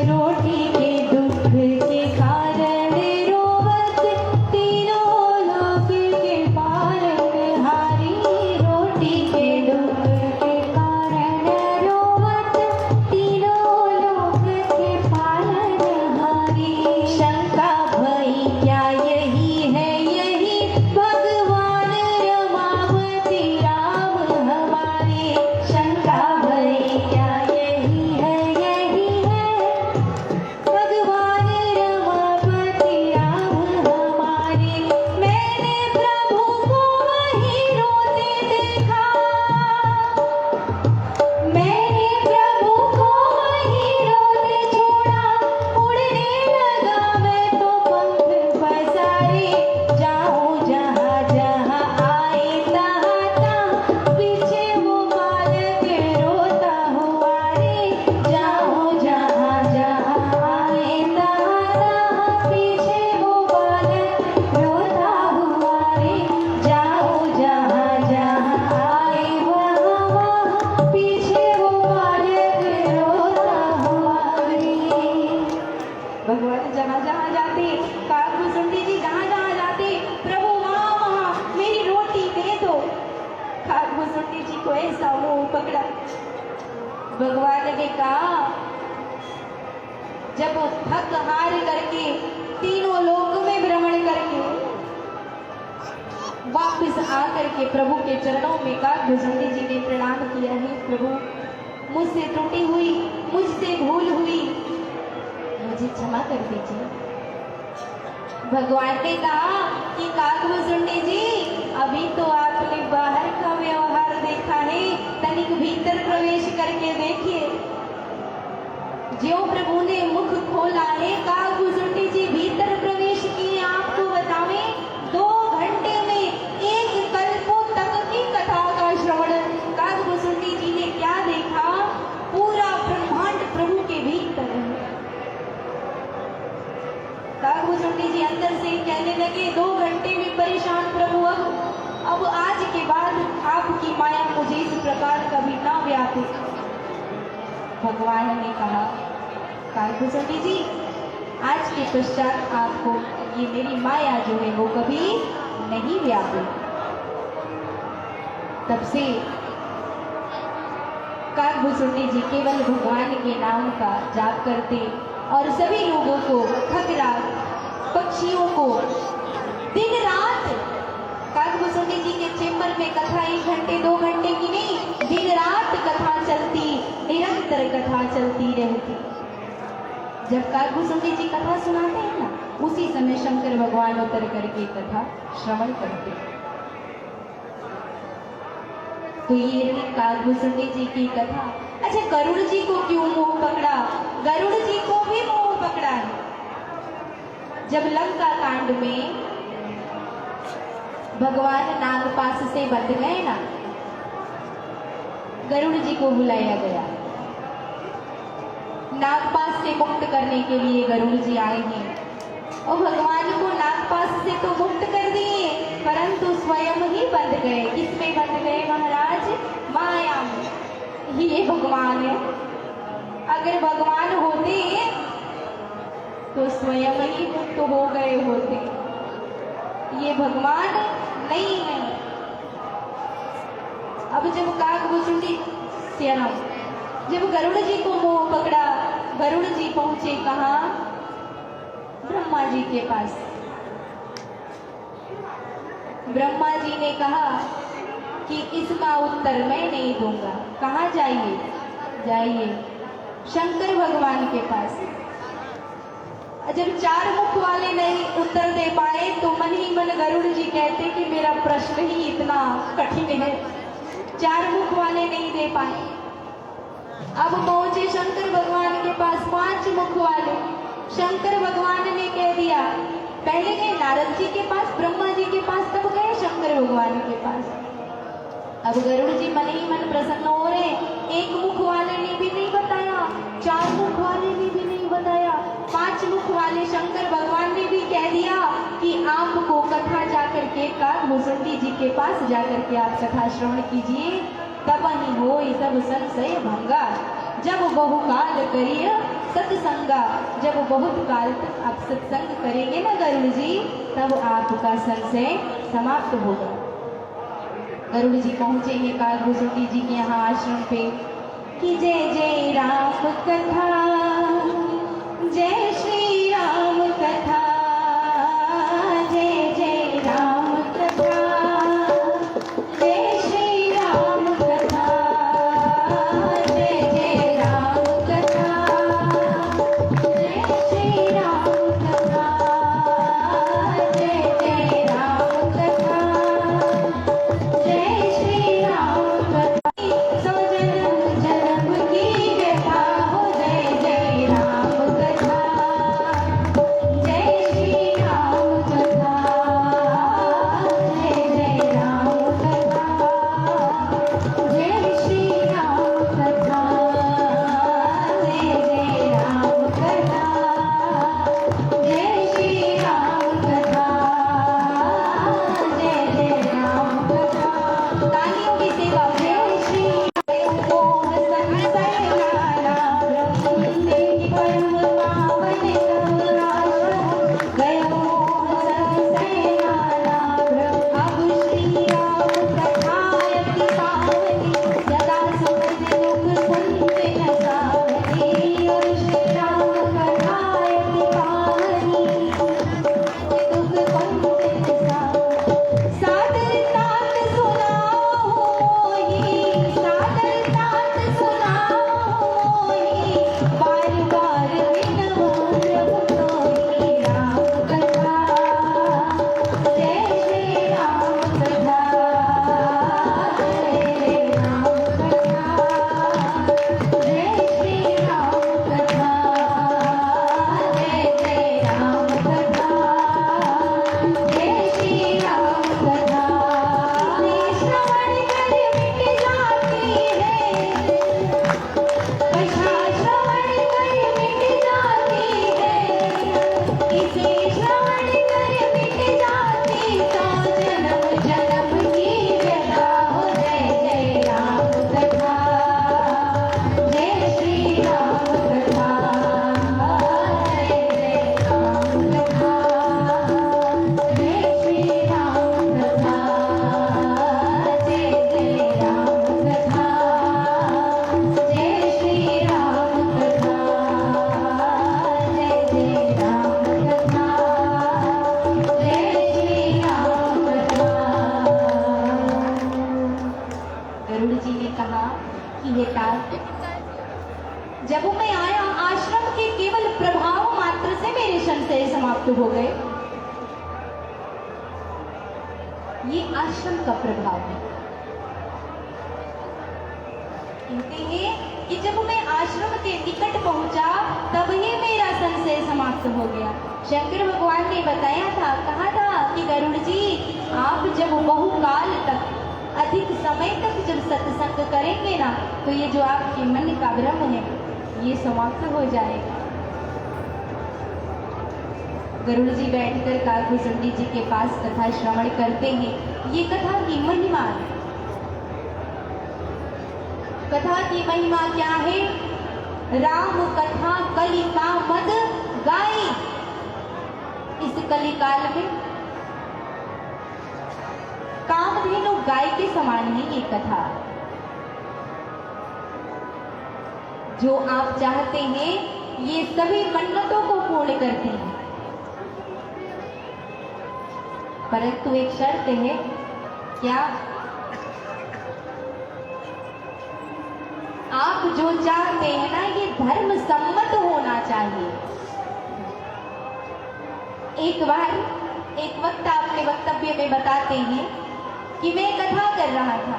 रोटी के दुख के कारण रोवत तीनों लोग के पालनहारी। रोटी के दुख के कारण रोवत तीनों लोग के पालनहारी। शंका भई क्या यही है, यही भगवान रमावती राम हमारे। शंका भई क्या यही है, यही है भगवान रमावती राम हमारे। मैंने प्रभु को वहीं रोते देखा, मैंने प्रभु को वहीं रोते छोड़ा। उड़ने लगा मैं तो पंख पसारे, जाऊं जहाँ जहाँ आए तहाँ तहाँ पीछे वो बालक रोता हुआ रे। जाऊं जहाँ जहाँ आए तहाँ तहाँ पीछे वो बालक रोता हुआ रे। जाऊं जहाँ जहाँ आए वहाँ वहाँ पीछे वो बालक रोता हुआ रे। भगवान जहाँ जहाँ जाते, काकभूसुंडी जी जहाँ जहाँ जाते, प्रभु वहाँ वहाँ मेरी रोटी दे दो। काकभूसुंडी जी को ऐसा मोह पकड़ा। भगवान ने कहा जब थक हार करके तीनों लोक में भ्रमण करके वापस आकर के प्रभु के चरणों में काकभूसुंडी जी ने प्रणाम किया है। प्रभु मुझसे त्रुटि हुई, मुझसे भूल हुई, मुझे क्षमा कर दीजिए। भगवान ने कहा कि काकभूसुंडी जी अभी तो आपने बाहर का व्यवहार देखा है, तनिक भीतर प्रवेश करके देखिए। ज्यों प्रभु ने मुख खोला है, काकभूसुंडी जी भीतर प्रवेश किए। आपको बतावें 2 घंटे में 1 कल्पों तक की कथा का श्रवण काकभूसुंडी जी ने क्या देखा? पूरा ब्रह्मांड प्रभु के भीतर है। काकभूसुंडी जी अंदर से कहने लगे 2 घंटे में परेशान प्रभु, अब आज के बाद आपकी माया मुझे इस प्रकार कभी ना व्यापे। भगवान ने कहा काकभूसुंडी जी आज के पश्चात आपको ये मेरी माया जो है वो कभी नहीं व्यापे। तब से काकभूसुंडी जी केवल भगवान के नाम का जाप करते और सभी लोगों को, खगराट पक्षियों को दिन रात काकभूसुंडी जी के चेंबर में कथा 1 घंटे 2 घंटे की नहीं, दिन रात कथा चलती, निरंतर कथा चलती रहती। जब काकभूसुंडी जी कथा सुनाते हैं ना, उसी समय शंकर भगवान उतर करके कथा श्रवण करते। तो ये रही काकभूसुंडी जी की कथा। अच्छा, गरुड़ जी को क्यों मोह पकड़ा? गरुड़ जी को भी मोह पकड़ा है। जब लंका कांड में भगवान नागपाश से बंध गए ना, गरुड़ जी को बुलाया गया। नागपाश से मुक्त करने के लिए गरुड़ जी आए हैं और भगवान को नागपाश से तो मुक्त कर दिए, परंतु स्वयं ही बंध गए। किसमें बंध गए महाराज? माया में। ये भगवान है। अगर भगवान होते तो स्वयं ही मुक्त हो गए होते। ये भगवान नहीं है। अब जब काकभूषुंडी सियाराम, जब गरुड़ जी को मोह पकड़ा, गरुड़ जी पहुंचे कहाँ? ब्रह्मा जी के पास। ब्रह्मा जी ने कहा कि इसका उत्तर मैं नहीं दूंगा। कहाँ जाइए? जाइए शंकर भगवान के पास। जब चार मुख वाले नहीं उत्तर दे पाए तो मन ही मन गरुड़ जी कहते कि मेरा प्रश्न ही इतना कठिन है, चार मुख वाले नहीं दे पाए। अब पहुंचे शंकर भगवान के पास, पांच मुख वाले। शंकर भगवान ने कह दिया, पहले गए नारद जी के पास, ब्रह्मा जी के पास, तब गए शंकर भगवान के पास। अब गरुड़ जी मन ही मन प्रसन्न हो रहे। एक मुख वाले ने भी नहीं बताया, चार मुख वाले ने भी नहीं बताया, पांच मुख वाले शंकर भगवान ने भी कह दिया कि आपको कथा जाकर के काकभूषुंडी जी के पास जाकर के आप कथा श्रवण कीजिए, तब ही हो सब संशय भंगा। जब बहुकाल करिए सत्संगा, जब बहुत काल तक आप सत्संग करेंगे ना गरुड़ जी, तब आपका संशय समाप्त होगा। गरुड़ जी पहुंचे हैं काकभूषुंडी जी के यहाँ आश्रम पे कि जय जय राम कथा, जय श्री राम कथा, जय जय राम कथा, जय श्री राम कथा, जय जय राम कथा, जय श्री राम कथा, जय जय राम कथा, जय श्री राम कथा। सौ जन्म जन्म की व्यथा हो, जय जय राम कथा, जय श्री राम कथा, जय जय राम कथा, जय श्री राम कथा, जय जय राम कथा, जय श्री राम कथा, जय जय राम कथा। तालियों की सेवा। जय श्री ओम संसय नाना ब्रह्मंडे परम पावन तव आश्रम गयो संसय नाना ब्रह्म। अब श्री राम कथायति पावनी सदा सुख दुख कुंज न सावनी। अब श्री राम कथायति पावनी दुख कुंज न सावनी। सादर तात सुनाओ मोहि, सादर तात सुनाओ मोहि, बार बार विनवो प्रभु तोहि। राम कथा, जय श्री राम कथा, जय जय राम कथा, जय श्री राम कथा, जय जय राम कथा, जय श्री राम कथा। श्रवण कर मिट जाती है, कथा श्रवण कर मिट जाती है, इसे श्रवण कर मिट जाती सौ जन्म जन्म की व्यथा हो। जय जय राम कथा, जय श्री राम कथा, जय जय राम कथा, जय श्री राम कथा, जय जय राम कथा, जय श्री राम कथा, जय जय राम कथा, जय श्री राम कथा। गरुड़ जी ने कहा कि हे तात, जब मैं आया आश्रम के केवल प्रभाव मात्र से मेरे संशय समाप्त हो गए। ये आश्रम का प्रभाव है। कहते हैं कि जब मैं आश्रम के निकट पहुंचा तब ही मेरा संशय समाप्त हो गया। शंकर भगवान ने बताया था, कहा था कि गरुड़ जी आप जब बहुकाल तक, अधिक समय तक जब सत्संग करेंगे ना, तो ये जो आपके मन का भ्रम है ये समाप्त हो जाएगा। गरुड़ जी बैठकर काकभूषुंडी जी के पास कथा श्रवण करते हैं। ये कथा की महिमा है। कथा की महिमा क्या है राम कथा कलिका मद गाई। इस कलिकाल में कामधेनु गाय के समान है ये कथा। जो आप चाहते हैं ये सभी मन्नतों को पूर्ण करती है, परंतु एक शर्त है। क्या? आप जो चाहते हैं ना ये धर्म सम्मत होना चाहिए। एक बार एक वक्त अपने वक्तव्य में बताते हैं कि मैं कथा कर रहा था।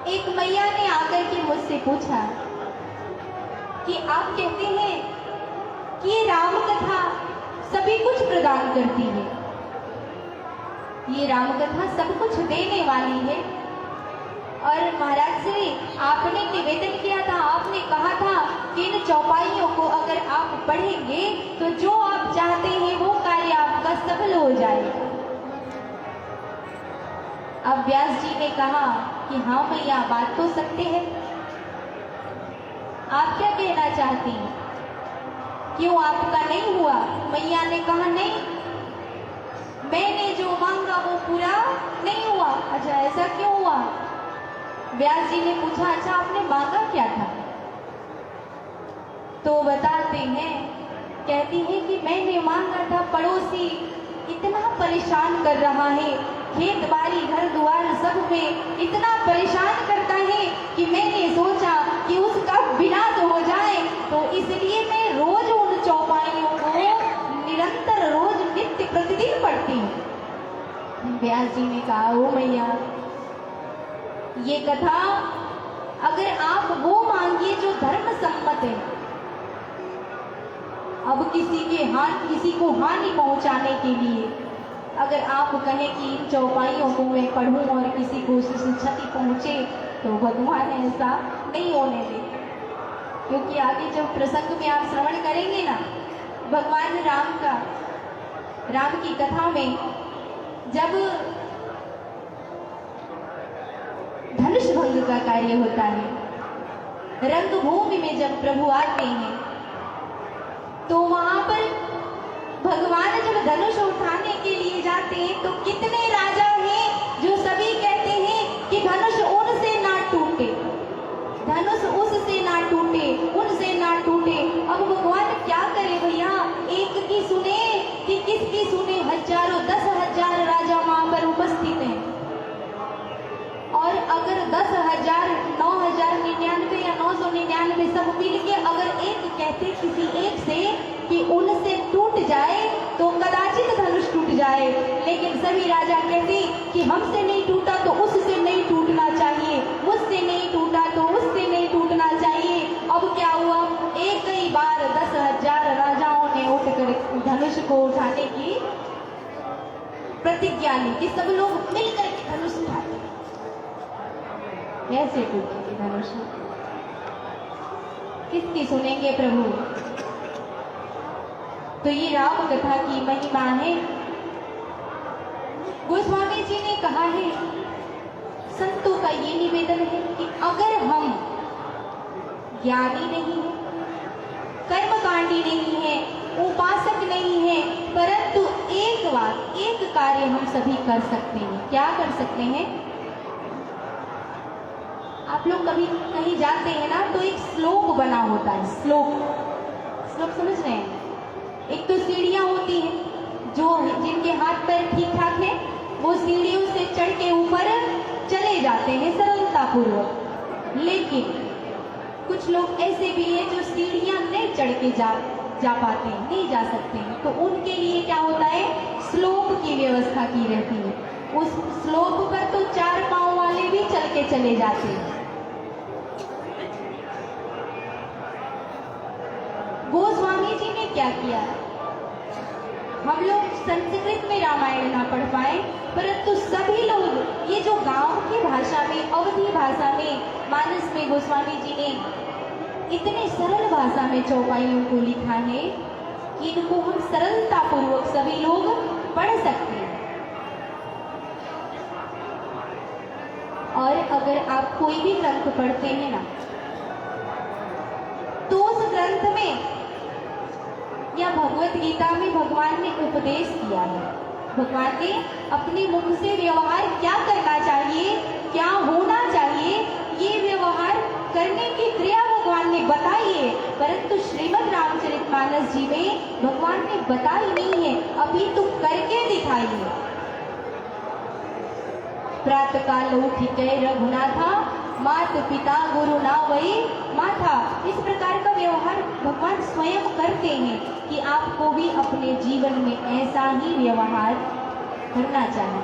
एक मैया ने आकर के मुझसे पूछा कि आप कहते हैं कि ये राम कथा सभी कुछ प्रदान करती है, ये राम कथा सब कुछ देने वाली है। और महाराज जी आपने निवेदन किया था, आपने कहा था कि इन चौपाइयों को अगर आप पढ़ेंगे तो जो आप चाहते हैं वो कार्य आपका सफल हो जाएगा। अब व्यास जी ने कहा कि हाँ मैया बात तो सकते हैं, आप क्या कहना चाहती हैं, क्यों आपका नहीं हुआ? मैया ने कहा नहीं, मैंने जो मांगा वो पूरा नहीं हुआ। अच्छा ऐसा क्यों हुआ? व्यास जी ने पूछा अच्छा आपने मांगा क्या था? तो बताते हैं, कहती है कि मैंने मांगा था, पड़ोसी इतना परेशान कर रहा है, खेत बाड़ी घर द्वार सब में इतना परेशान करता है कि मैंने सोचा कि उसका विनाश हो जाए, तो इसलिए मैं रोज उन चौपाइयों को निरंतर रोज नित्य प्रतिदिन पढ़ती हूँ। व्यास जी ने कहा ओ मैया ये कथा अगर आप वो मांगिए जो धर्म सम्मत है, अब किसी को हानि पहुंचाने के लिए अगर आप कहें कि इन चौपाइयों को मैं पढ़ूं और किसी को उससे क्षति पहुंचे, तो भगवान ऐसा नहीं होने दे। क्योंकि आगे जब प्रसंग में आप श्रवण करेंगे ना, भगवान राम की कथा में जब धनुष भंग का कार्य होता है, रंगभूमि में जब प्रभु आते हैं, तो वहां पर भगवान जब धनुष उठाने के लिए जाते हैं तो कितने राजा हैं जो सभी कहते हैं कि धनुष उनसे ना टूटे, धनुष उससे ना टूटे, उनसे ना टूटे। अब भगवान क्या करे भैया, एक की सुने कि किसकी सुने? हजारों 10,000 राजा वहां पर उपस्थित हैं, और अगर 10,000 9,099 या 999 सब मिल के अगर एक कहते किसी एक से कि उनसे टूट जाए तो कदाचित धनुष टूट जाए, लेकिन सभी राजा कहते कि हमसे नहीं टूटा तो उससे नहीं टूटना चाहिए, मुझसे नहीं टूटा तो उससे नहीं टूटना चाहिए। अब क्या हुआ, एक ही बार 10,000 राजाओं ने उठकर धनुष को उठाने की प्रतिज्ञा ली कि सब लोग मिलकर के धनुष उठाते। कैसे टूटेगी धनुष? किसकी सुनेंगे प्रभु? तो ये राम कथा की महिमा है। गोस्वामी जी ने कहा है, संतों का ये निवेदन है कि अगर हम ज्ञानी नहीं है, कर्मकांडी नहीं है, उपासक नहीं है, परंतु एक कार्य हम सभी कर सकते हैं। क्या कर सकते हैं? आप लोग कभी कहीं जाते हैं ना तो एक श्लोक बना होता है, श्लोक समझ रहे हैं? एक तो सीढ़ियां होती हैं, जो जिनके हाथ पैर ठीक ठाक है वो सीढ़ियों से चढ़ के ऊपर चले जाते हैं सरलता पूर्वक, लेकिन कुछ लोग ऐसे भी हैं जो सीढ़ियां नहीं चढ़ के जा पाते हैं, नहीं जा सकते हैं, तो उनके लिए क्या होता है, श्लोक की व्यवस्था की रहती है। उस श्लोक पर तो 4 पांव वाले भी चल के चले जाते हैं। गोस्वामी जी ने क्या किया, हम लोग संस्कृत में रामायण ना पढ़ पाए, परंतु सभी लोग ये जो गांव की भाषा में, अवधी भाषा में, मानस में गोस्वामी जी ने इतने सरल भाषा में चौपाइयों को लिखा है कि इनको हम सरलता पूर्वक सभी लोग पढ़ सकते हैं। और अगर आप कोई भी ग्रंथ पढ़ते हैं ना, ग्रंथ में या भगवत गीता में भगवान ने उपदेश किया है। भगवान ने अपने मुख से व्यवहार क्या करना चाहिए, क्या होना चाहिए, ये व्यवहार करने की क्रिया भगवान ने बताई है, परंतु श्रीमद् रामचरितमानस जी में भगवान ने बताई नहीं है, अभी तो करके दिखाई है। प्रातः काल उठिके रघुनाथा, मात पिता गुरु ना वही माथा। इस प्रकार का व्यवहार भगवान स्वयं करते हैं कि आपको भी अपने जीवन में ऐसा ही व्यवहार करना चाहिए।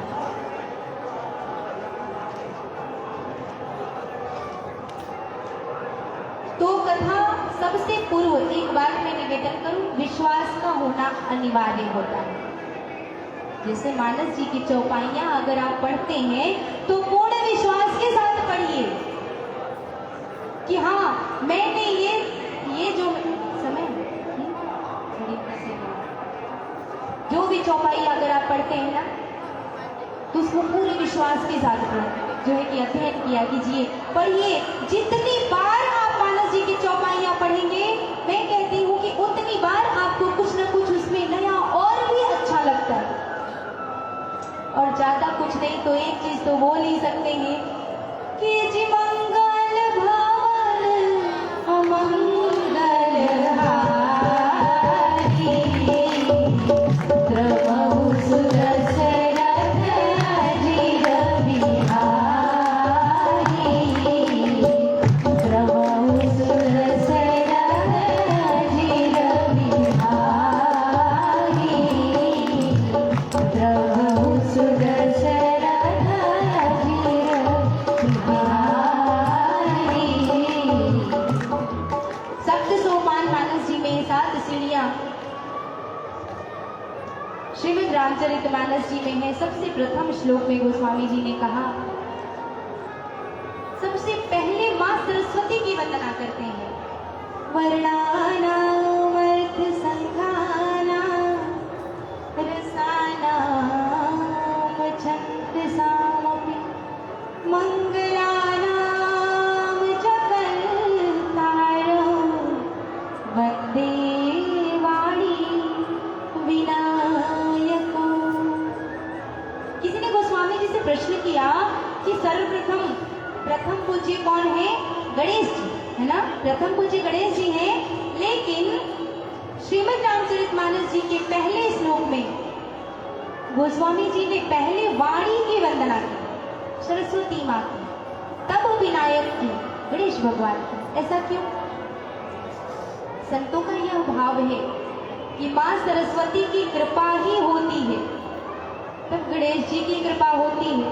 तो कथा सबसे पूर्व एक बात मैं निवेदन करूं, विश्वास का होना अनिवार्य होता है। जैसे मानस जी की चौपाइयां अगर आप पढ़ते हैं तो पूर्ण विश्वास के साथ पढ़िए कि हाँ मैंने ये जो समय जो भी चौपाई अगर आप पढ़ते हैं ना तो उसको पूरे विश्वास के साथ जो है कि अध्ययन किया कीजिए, पढ़िए। जितनी बार आप मानस जी की चौपाइयां पढ़ेंगे, मैं कहती हूँ कि उतनी बार आपको कुछ न कुछ उसमें नया और भी अच्छा लगता है। और ज्यादा कुछ नहीं तो एक चीज तो बोल ही सकते हैं कि जी मंगल भवन अमंगल हारी, प्रभु सुदशरथ अजिर बिहारी, प्रभु सुदशरथ अजिर बिहारी, प्रभु श्रीमद् रामचरितमानस जी में है। सबसे प्रथम श्लोक में गोस्वामी जी ने कहा, सबसे पहले मां सरस्वती की वंदना करते हैं। वर्णानाम अर्थ संख्यानाम रसानाम छन्दसामपि मंगलानाम च कल्पारं वन्दे वाणी विनायको। किसी ने गोस्वामी जी से प्रश्न किया कि प्रथम पूज्य कौन है? गणेश जी, है ना? प्रथम पूज्य गणेश जी हैं, लेकिन श्रीमद् रामचरितमानस जी के पहले श्लोक में गोस्वामी जी ने पहले वाणी की वंदना की, सरस्वती माँ की, तब विनायक की, गणेश भगवान की। ऐसा क्यों? संतों का यह भाव है कि माँ सरस्वती की कृपा ही होती है तब गणेश जी की कृपा होती है,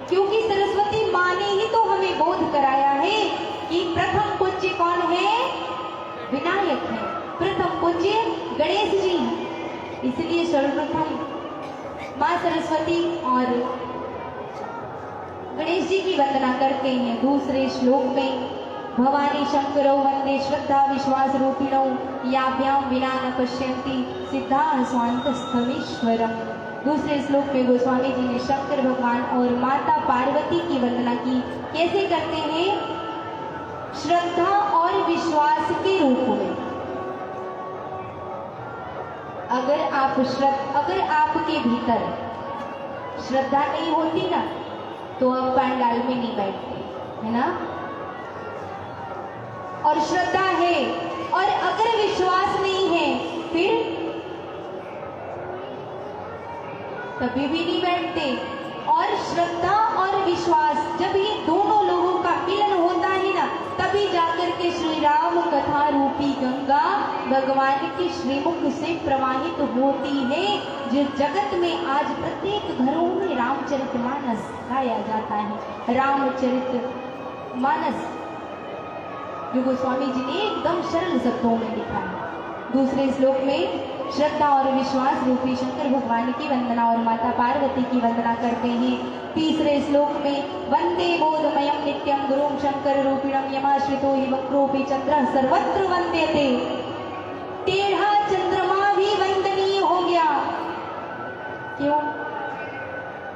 क्योंकि सरस्वती माँ ने ही तो हमें बोध कराया है कि प्रथम पूज्य कौन है? विनायक है, प्रथम पूज्य गणेश जी हैं। इसलिए सर्वप्रथम माँ सरस्वती और गणेश जी की वंदना करते हैं। दूसरे श्लोक में भवानी शंकरो वंदे श्रद्धा विश्वास रूपिणो याभ्याम विना न पश्यन्ति सिद्धा स्वांतस्थमीश्वरम। दूसरे श्लोक में गोस्वामी जी ने शंकर भगवान और माता पार्वती की वंदना की। कैसे करते हैं? श्रद्धा और विश्वास के रूप में। अगर आपके भीतर श्रद्धा नहीं होती ना तो आप पंडाल में नहीं बैठते, है ना? और श्रद्धा है और अगर विश्वास नहीं है फिर कभी भी नहीं बैठते। और श्रद्धा और विश्वास जब ये दोनों लोगों का मिलन होता है ना, तभी जाकर के श्री राम कथा रूपी गंगा भगवान के श्रीमुख से प्रवाहित होती है। जो जगत में आज प्रत्येक घरों में रामचरितमानस गाया जाता है। रामचरितमानस जो गोस्वामी जी ने एकदम सरल शब्दों में लिखा है। दूसरे श्लोक में श्रद्धा और विश्वास रूपी शंकर भगवान की वंदना और माता पार्वती की वंदना करते हैं। तीसरे श्लोक में वंदे बोधमयं नित्यं गुरुं शंकर रूपिणं यमाश्रितो हि वक्रोऽपि चंद्रः सर्वत्र वंद्यते। टेढ़ा चंद्रमा भी वंदनीय हो गया। क्यों?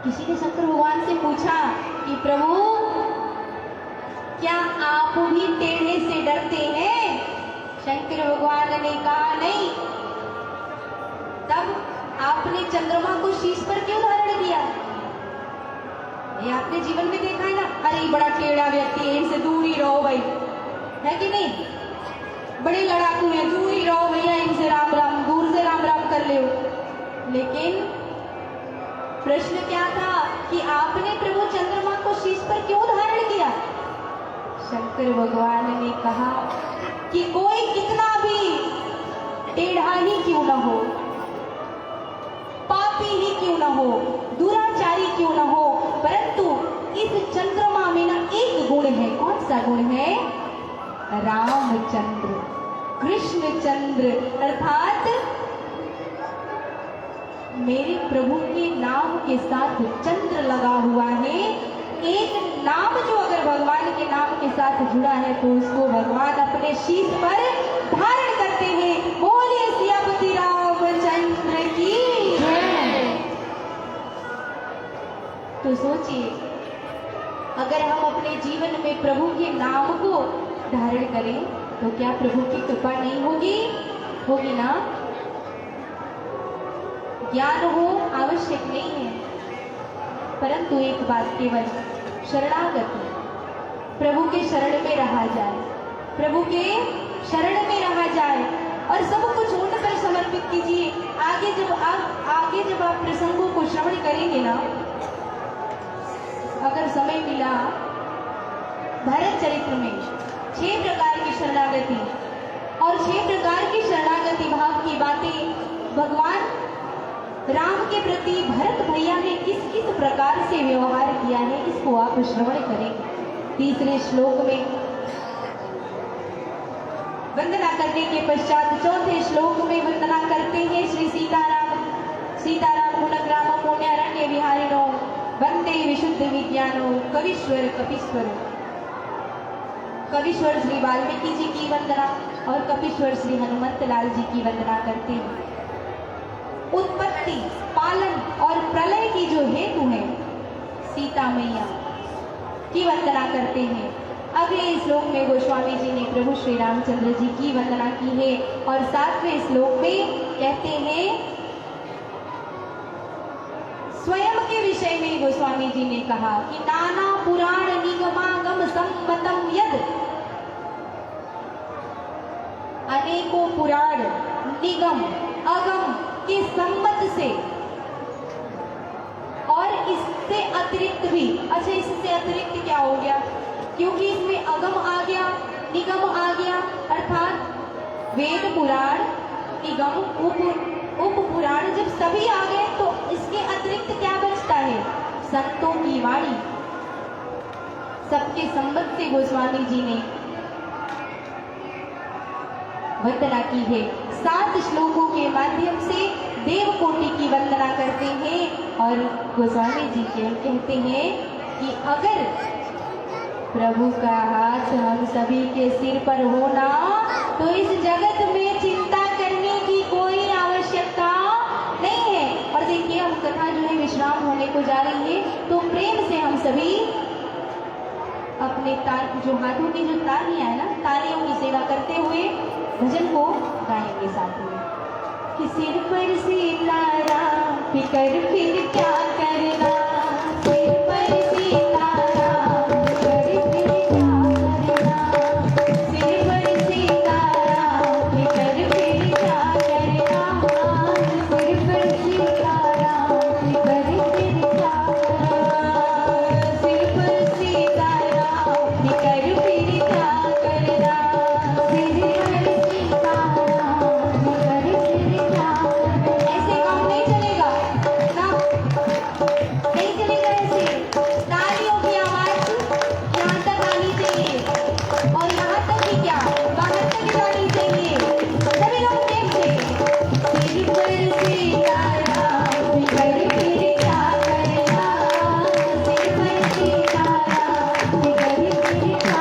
किसी ने शंकर भगवान से पूछा कि प्रभु क्या आप भी टेढ़े से डरते हैं? शंकर भगवान ने कहा नहीं, तब आपने चंद्रमा को शीश पर क्यों धारण किया? ये आपने जीवन में देखा है ना, अरे बड़ा टेढ़ा व्यक्ति है, इनसे दूर ही रहो भाई, है कि नहीं? बड़े लड़ाकू हैं, दूर ही रहो भैया इनसे, राम राम, दूर से राम राम कर ले। लेकिन प्रश्न क्या था कि आपने प्रभु चंद्रमा को शीश पर क्यों धारण किया? शंकर भगवान ने कहा कि कोई कितना भी टेढ़ा ही क्यों न हो, पापी ही क्यों न हो, दुराचारी क्यों न हो, परंतु इस चंद्रमा में ना एक गुण है। कौन सा गुण है? रामचंद्र, कृष्णचंद्र, अर्थात मेरे प्रभु के नाम के साथ चंद्र लगा हुआ है। एक नाम जो अगर भगवान के नाम के साथ जुड़ा है तो उसको भगवान अपने शीश पर धारण करते हैं। बोलिए सियापति रामचंद्र की जय। तो सोचिए, अगर हम अपने जीवन में प्रभु के नाम को धारण करें तो क्या प्रभु की कृपा नहीं होगी? होगी ना। ज्ञान हो आवश्यक नहीं है, परंतु एक बात केवल शरणागति, प्रभु के शरण में रहा जाए, प्रभु के शरण में रहा जाए और सब कुछ उन पर समर्पित कीजिए। आगे जब आप प्रसंगों को श्रवण करेंगे ना, अगर समय मिला, भरत चरित्र में 6 प्रकार की शरणागति और 6 प्रकार की शरणागति भाव की बातें भगवान राम के प्रति भरत भैया ने किस किस प्रकार से व्यवहार किया है, इसको आप श्रवण करेंगे। 3रे श्लोक में वंदना करने के पश्चात 4थे श्लोक में वंदना करते हैं श्री सीताराम गुणग्राम पुण्यारण्य विहारिणो वंदे विशुद्ध विज्ञानो कविश्वर कपीश्वर। कविश्वर श्री वाल्मीकि जी की वंदना और कपीश्वर श्री हनुमंत लाल जी की वंदना करते हैं। उत्पत्ति, पालन और प्रलय की जो हेतु है सीता मैया की वंदना करते हैं। अगले श्लोक में गोस्वामी जी ने प्रभु श्री रामचंद्र जी की वंदना की है और 7वें श्लोक में कहते हैं स्वयं के विषय में गोस्वामी जी ने कहा कि नाना पुराण निगमागम सम्मतम यद, अनेकों पुराण निगम अगम के सम्मत से और इससे अतिरिक्त भी। अच्छा, इससे अतिरिक्त क्या हो गया? क्योंकि इसमें अगम आ गया, निगम आ गया, अर्थात वेद पुराण निगम उप पुराण जब सभी आ गए तो इसके अतिरिक्त क्या बचता है? संतों की वाणी। सबके सम्मत से गोस्वामी जी ने वंदना की है। 7 श्लोकों के माध्यम से देवकोटि की वंदना करते हैं और गोस्वामी जी कहते हैं कि अगर प्रभु का हाथ हम सभी के सिर पर होना तो इस जगत में चिंता करने की कोई आवश्यकता नहीं है। और देखिए, हम कथा जो है विश्राम होने को जा रही है, तो प्रेम से हम सभी अपने जो हाथों की जो तालियां है ना, तालियों की सेवा करते हुए भजन को गाएंगे साथ में कि सिर पर सीताराम फिकर फिर क्या करना, सिर पर सीताराम फिकर फिर क्या करना, सिर पर सीताराम फिकर फिर क्या करना, सिर पर सीताराम फिकर फिर क्या करना, सिर पर सीताराम फिकर फिर क्या करना, सिर पर ऐसे काम नहीं चलेगा ना, नहीं चलेगा ऐसे। तालियों की आवाज यहाँ तक आनी चाहिए और यहाँ तक ही क्या, बाहर तक जानी चाहिए। सभी लोग प्रेम से सिर पर सीताराम फिकर फिर क्या करना, सिर पर सीताराम फिकर फिर क्या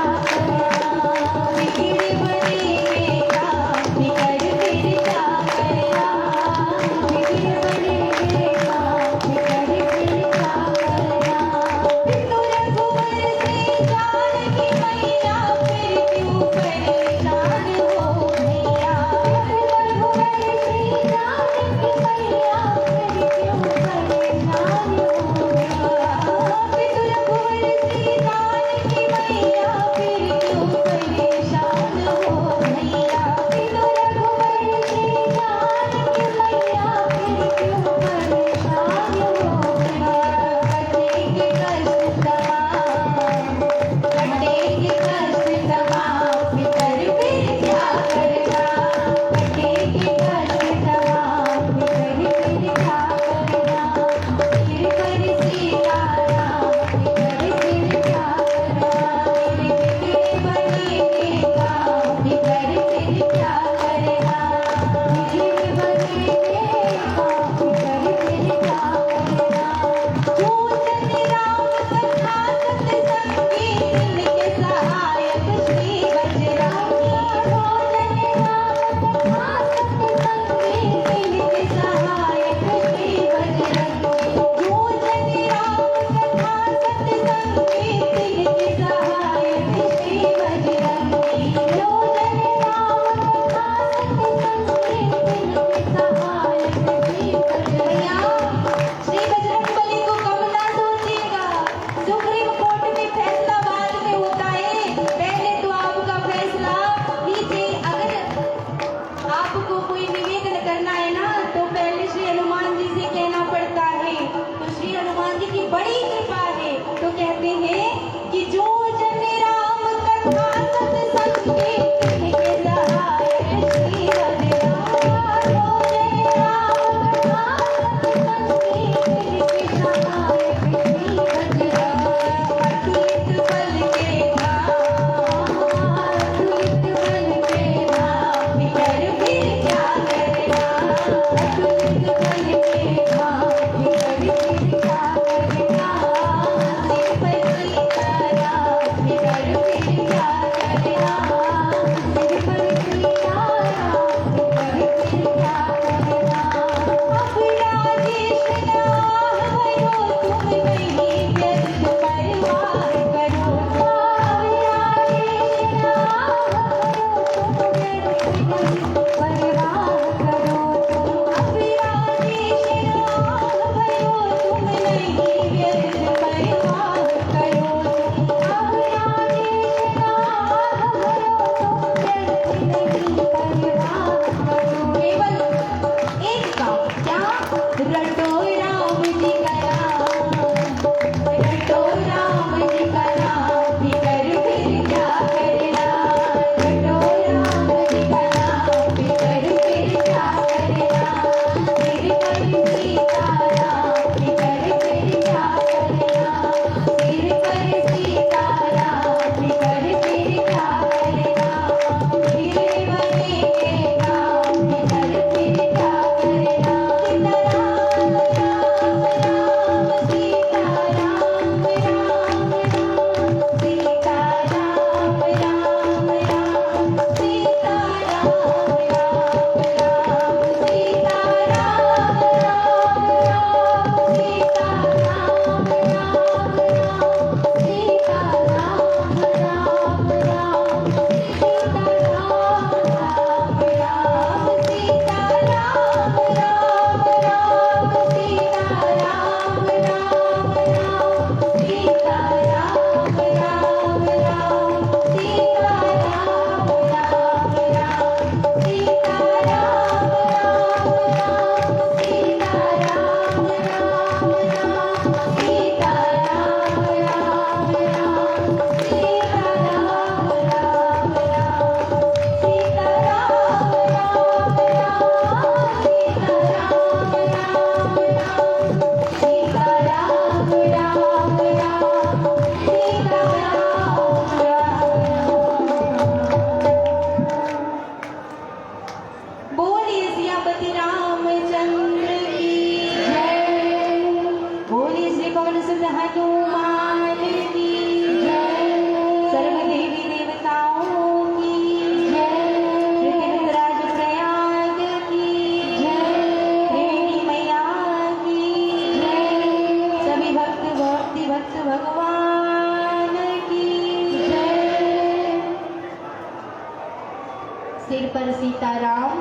सिर पर सीताराम,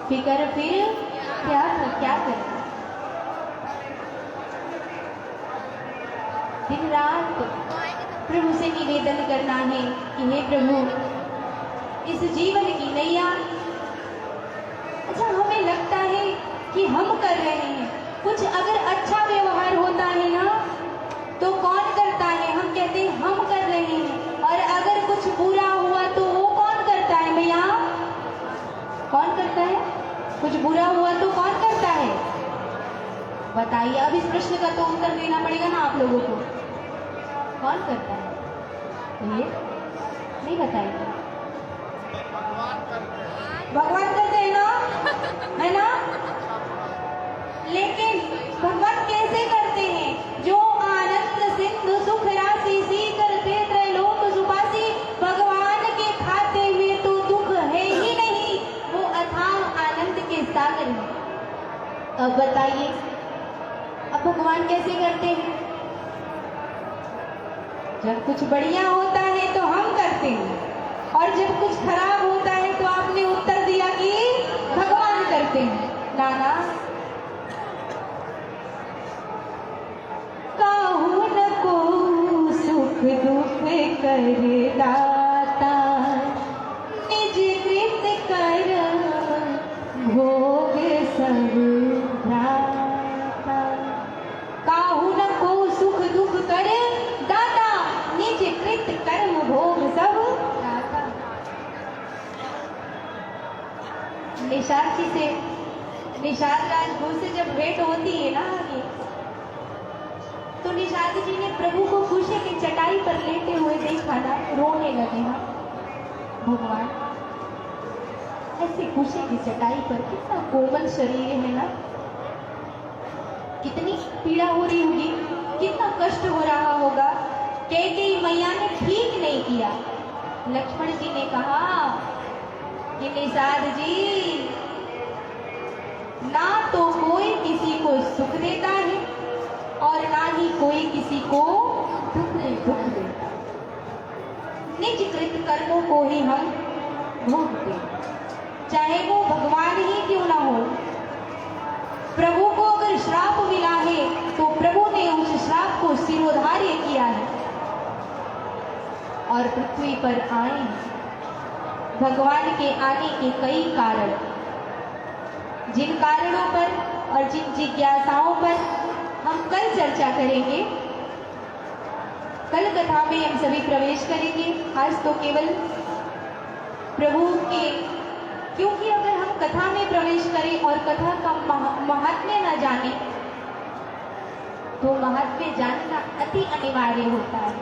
फिकर फिर क्या करना। दिन रात प्रभु से निवेदन करना है कि हे प्रभु, इस जीवन की नैया, अच्छा हमें लगता है कि हम कर रहे हैं कुछ, अगर अच्छा व्यवहार होता है ना तो कौन करता है? हम कहते हैं हम कर रहे हैं, और अगर कुछ बुरा हुआ तो वो कौन करता है? भैया कौन करता है? कुछ बुरा हुआ तो कौन करता है? बताइए। अब इस प्रश्न का तो उत्तर देना पड़ेगा ना आप लोगों को। कौन करता है? ये नहीं बताइए। भगवान करते हैं ना, है ना? लेकिन भगवान कैसे करते हैं? जो आनंद सिंधु सुख राशि सी करते त्रैलोक सुपासी, भगवान के खाते हुए तो दुख है ही नहीं, वो अथाह आनंद के सागर है। अब बताइए, अब भगवान कैसे करते हैं? जब कुछ बढ़िया होता है तो हम करते हैं, और जब कुछ खराब होता है तो आपने उत्तर दिया कि भगवान करते हैं। नाना, काहू न को सुख दुख करे दाता, निज कृत कर भोग सब भ्राता। काहू न को सुख दुख करे दाता, निज कृत कर्म भोग सब भ्राता। निषाद जी से, निषाद राजगुरु से जब भेंट होती है ना आगे, तो निषाद जी ने प्रभु को खुशी की चटाई पर लेटे हुए देखा ना, रोने लगे ना। भगवान ऐसी खुशी की चटाई पर, कितना कोमल शरीर है ना, कितनी पीड़ा हो रही होगी, कितना कष्ट हो रहा होगा। कैकेयी मैया ने ठीक नहीं किया। लक्ष्मण जी ने कहा कि निषाद जी, ना तो कोई किसी को सुख देता है और ना ही कोई किसी को दुख देता। निज कृत कर्मों को ही हम भोगते, चाहे वो भगवान ही क्यों ना हो। प्रभु को अगर श्राप मिला है तो प्रभु ने उस श्राप को सिरोधार्य किया है और पृथ्वी पर आए हैं। भगवान के आने के कई कारण, जिन कारणों पर और जिन जिज्ञासाओं पर हम कल चर्चा करेंगे, कल कथा में हम सभी प्रवेश करेंगे। आज तो केवल प्रभु के, क्योंकि अगर हम कथा में प्रवेश करें और कथा का महात्म्य न जाने तो महात्म्य जानना अति अनिवार्य होता है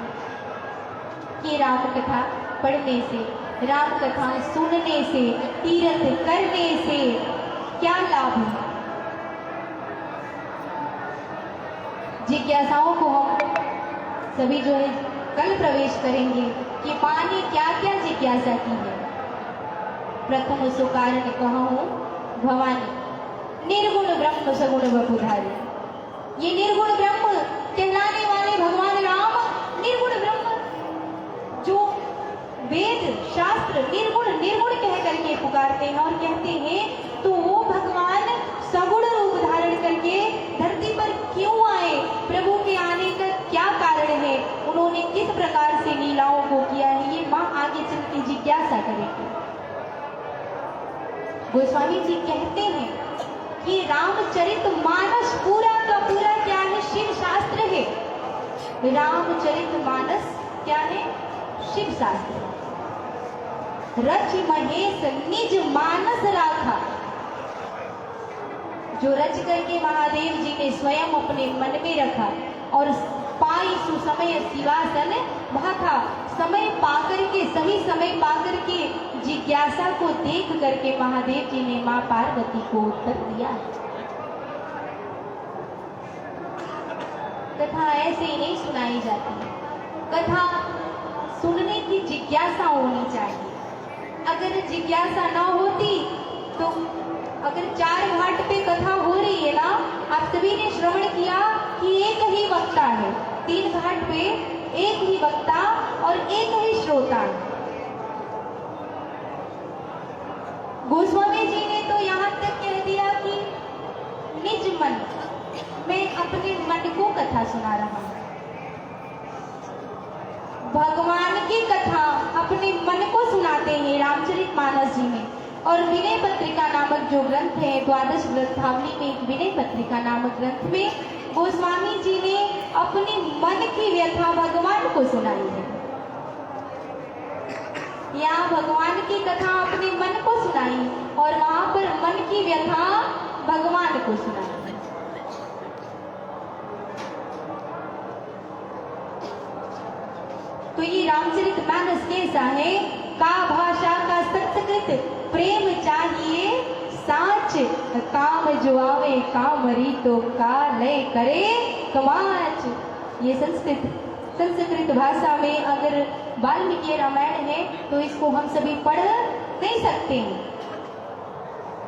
कि राम कथा पढ़ने से, राम कथा सुनने से, तीर्थ करने से क्या लाभ है। जिज्ञासाओं को हम सभी जो है कल प्रवेश करेंगे कि माँ ने क्या क्या जिज्ञासा की है। प्रथम सुकारण कहूँ भवानी, निर्गुण ब्रह्म सगुण वपुधारी। ये निर्गुण ब्रह्म कहलाने वाले भगवान राम निर्गुण ब्रह्म, जो वेद शास्त्र निर्गुण निर्गुण कह करके पुकारते हैं और कहते हैं, तो वो भगवान सगुण रूप धारण करके धरती पर क्यों आए, प्रभु के आने का क्या कारण है, उन्होंने किस प्रकार से लीलाओं को किया है, ये माँ आगे चल के जिज्ञासा करेगी। गोस्वामी जी कहते हैं कि रामचरितमानस पूरा का पूरा क्या है, शिव शास्त्र है। रामचरितमानस क्या है? शिव शास्त्र। रच महेश निज मानस राखा, जो रच करके महादेव जी ने स्वयं अपने मन में रखा और पाई सुसमय शिवासन भाखा। समय पाकर के, सही समय पाकर के जिज्ञासा को देख करके महादेव जी ने मां पार्वती को उत्तर दिया। कथा ऐसे ही नहीं सुनाई जाती, कथा सुनने की जिज्ञासा होनी चाहिए। अगर जिज्ञासा ना होती तो, अगर 4 घाट पे कथा हो रही है ना, आप सभी ने श्रवण किया कि एक ही वक्ता है, 3 घाट पे एक ही वक्ता और एक ही श्रोता है। गोस्वामी जी ने तो यहाँ तक कह दिया कि निज मन, मैं अपने मन को कथा सुना रहा हूँ। भगवान की कथा अपने मन को सुनाते हैं रामचरितमानस जी में। और विनय पत्रिका नामक जो ग्रंथ है, द्वादश ग्रंथावली में एक विनय पत्रिका नामक ग्रंथ में गोस्वामी जी ने अपने मन की व्यथा भगवान को सुनाई है। यहाँ भगवान की कथा अपने मन को सुनाई और वहां पर मन की व्यथा भगवान को सुनाई। तो ये रामचरितमानस कैसा है? का भाषा का संस्कृत प्रेम चाहिए साच, काम जो आवे कामरी तो कालय करे कमाच। ये संस्कृत भाषा में अगर वाल्मीकि रामायण है तो इसको हम सभी पढ़ नहीं सकते हैं।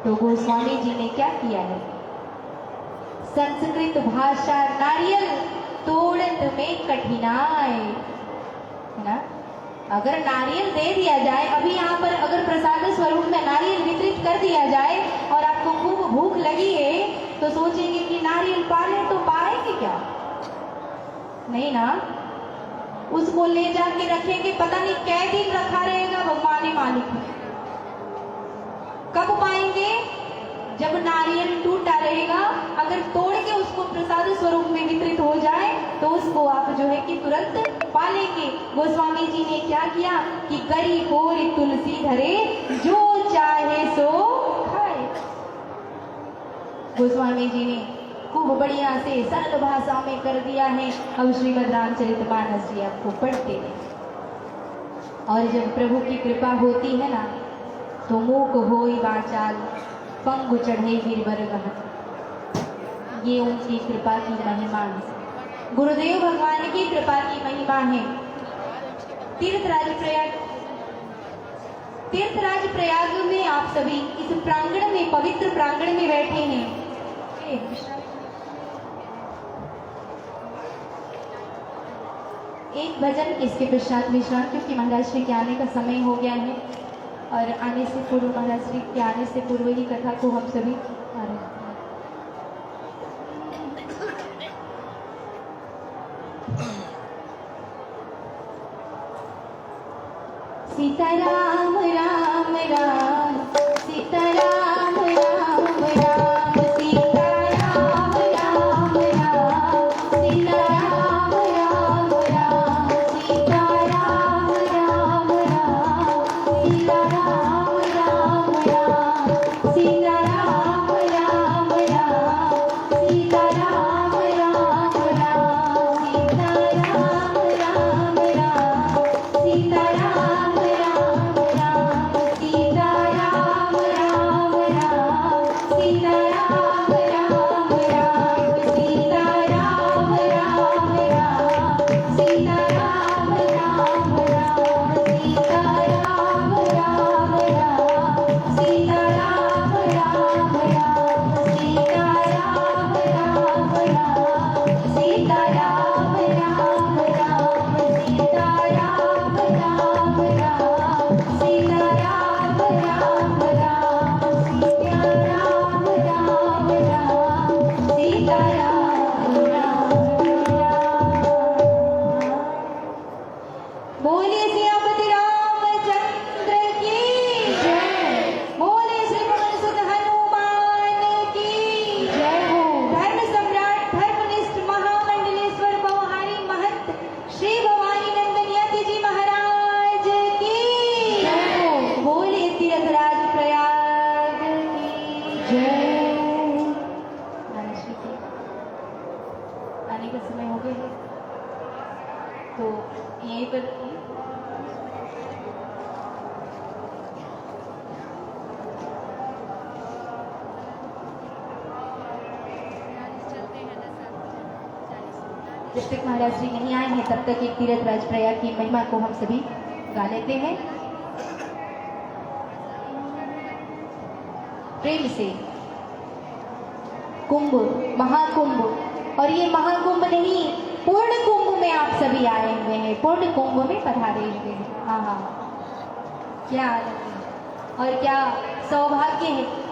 तो गोस्वामी जी ने क्या किया है? संस्कृत भाषा नारियल तोड़त में कठिनाई है ना। अगर नारियल दे दिया जाए, अभी यहाँ पर अगर प्रसाद स्वरूप में नारियल वितरित कर दिया जाए और आपको खूब भूख लगी है तो सोचेंगे कि नारियल पाले तो पाएंगे क्या? नहीं ना। उसको ले जाके रखेंगे, पता नहीं कै दिन रखा रहेगा, भगवान ही मालिक है। कब पाएंगे? जब नारियल टूटा रहेगा। अगर तोड़ के उसको प्रसाद स्वरूप में वितरित हो जाए तो उसको आप जो है कि तुरंत पा लेंगे। गोस्वामी जी ने क्या किया कि गरी कोरी तुलसी धरे, जो चाहे सो खाए। गोस्वामी जी ने खूब बढ़िया से सरल भाषा में कर दिया है। अब श्रीमद् रामचरितमानस जी आपको पढ़ते हैं। और जब प्रभु की कृपा होती है ना तो मूक होई वाचाल, पंगु चढ़े गिरवर गहन। ये उनकी कृपा की महिमा है। गुरुदेव भगवान की कृपा की महिमा है। तीर्थराज प्रयाग में आप सभी इस प्रांगण में, पवित्र प्रांगण में बैठे हैं। एक भजन, इसके पश्चात विश्राम, क्योंकि महाराज श्री के आने का समय हो गया है और आने से पूर्व, महाराज श्री के आने से पूर्व ही कथा को हम सभी आ रहे हैं। सीताराम राम राम, सीताराम राम राम, सीताराम राम राम, सीताराम राम राम, सीताराम राम राम, सीताराम राम राम, सीताराम राम राम, सीताराम राम राम, सीताराम राम राम, सीताराम जब तक महाराज जी नहीं आए हैं तब तक एक तीर्थराज प्रयाग की महिमा को हम सभी गा लेते हैं प्रेम से। कुंभ, महाकुंभ, और ये महाकुंभ नहीं, पूर्ण कुंभ में आप सभी आए हुए हैं, पूर्ण कुंभ में पधारे हुए हैं। हाँ हाँ, क्या आनंद है। और क्या सौभाग्य है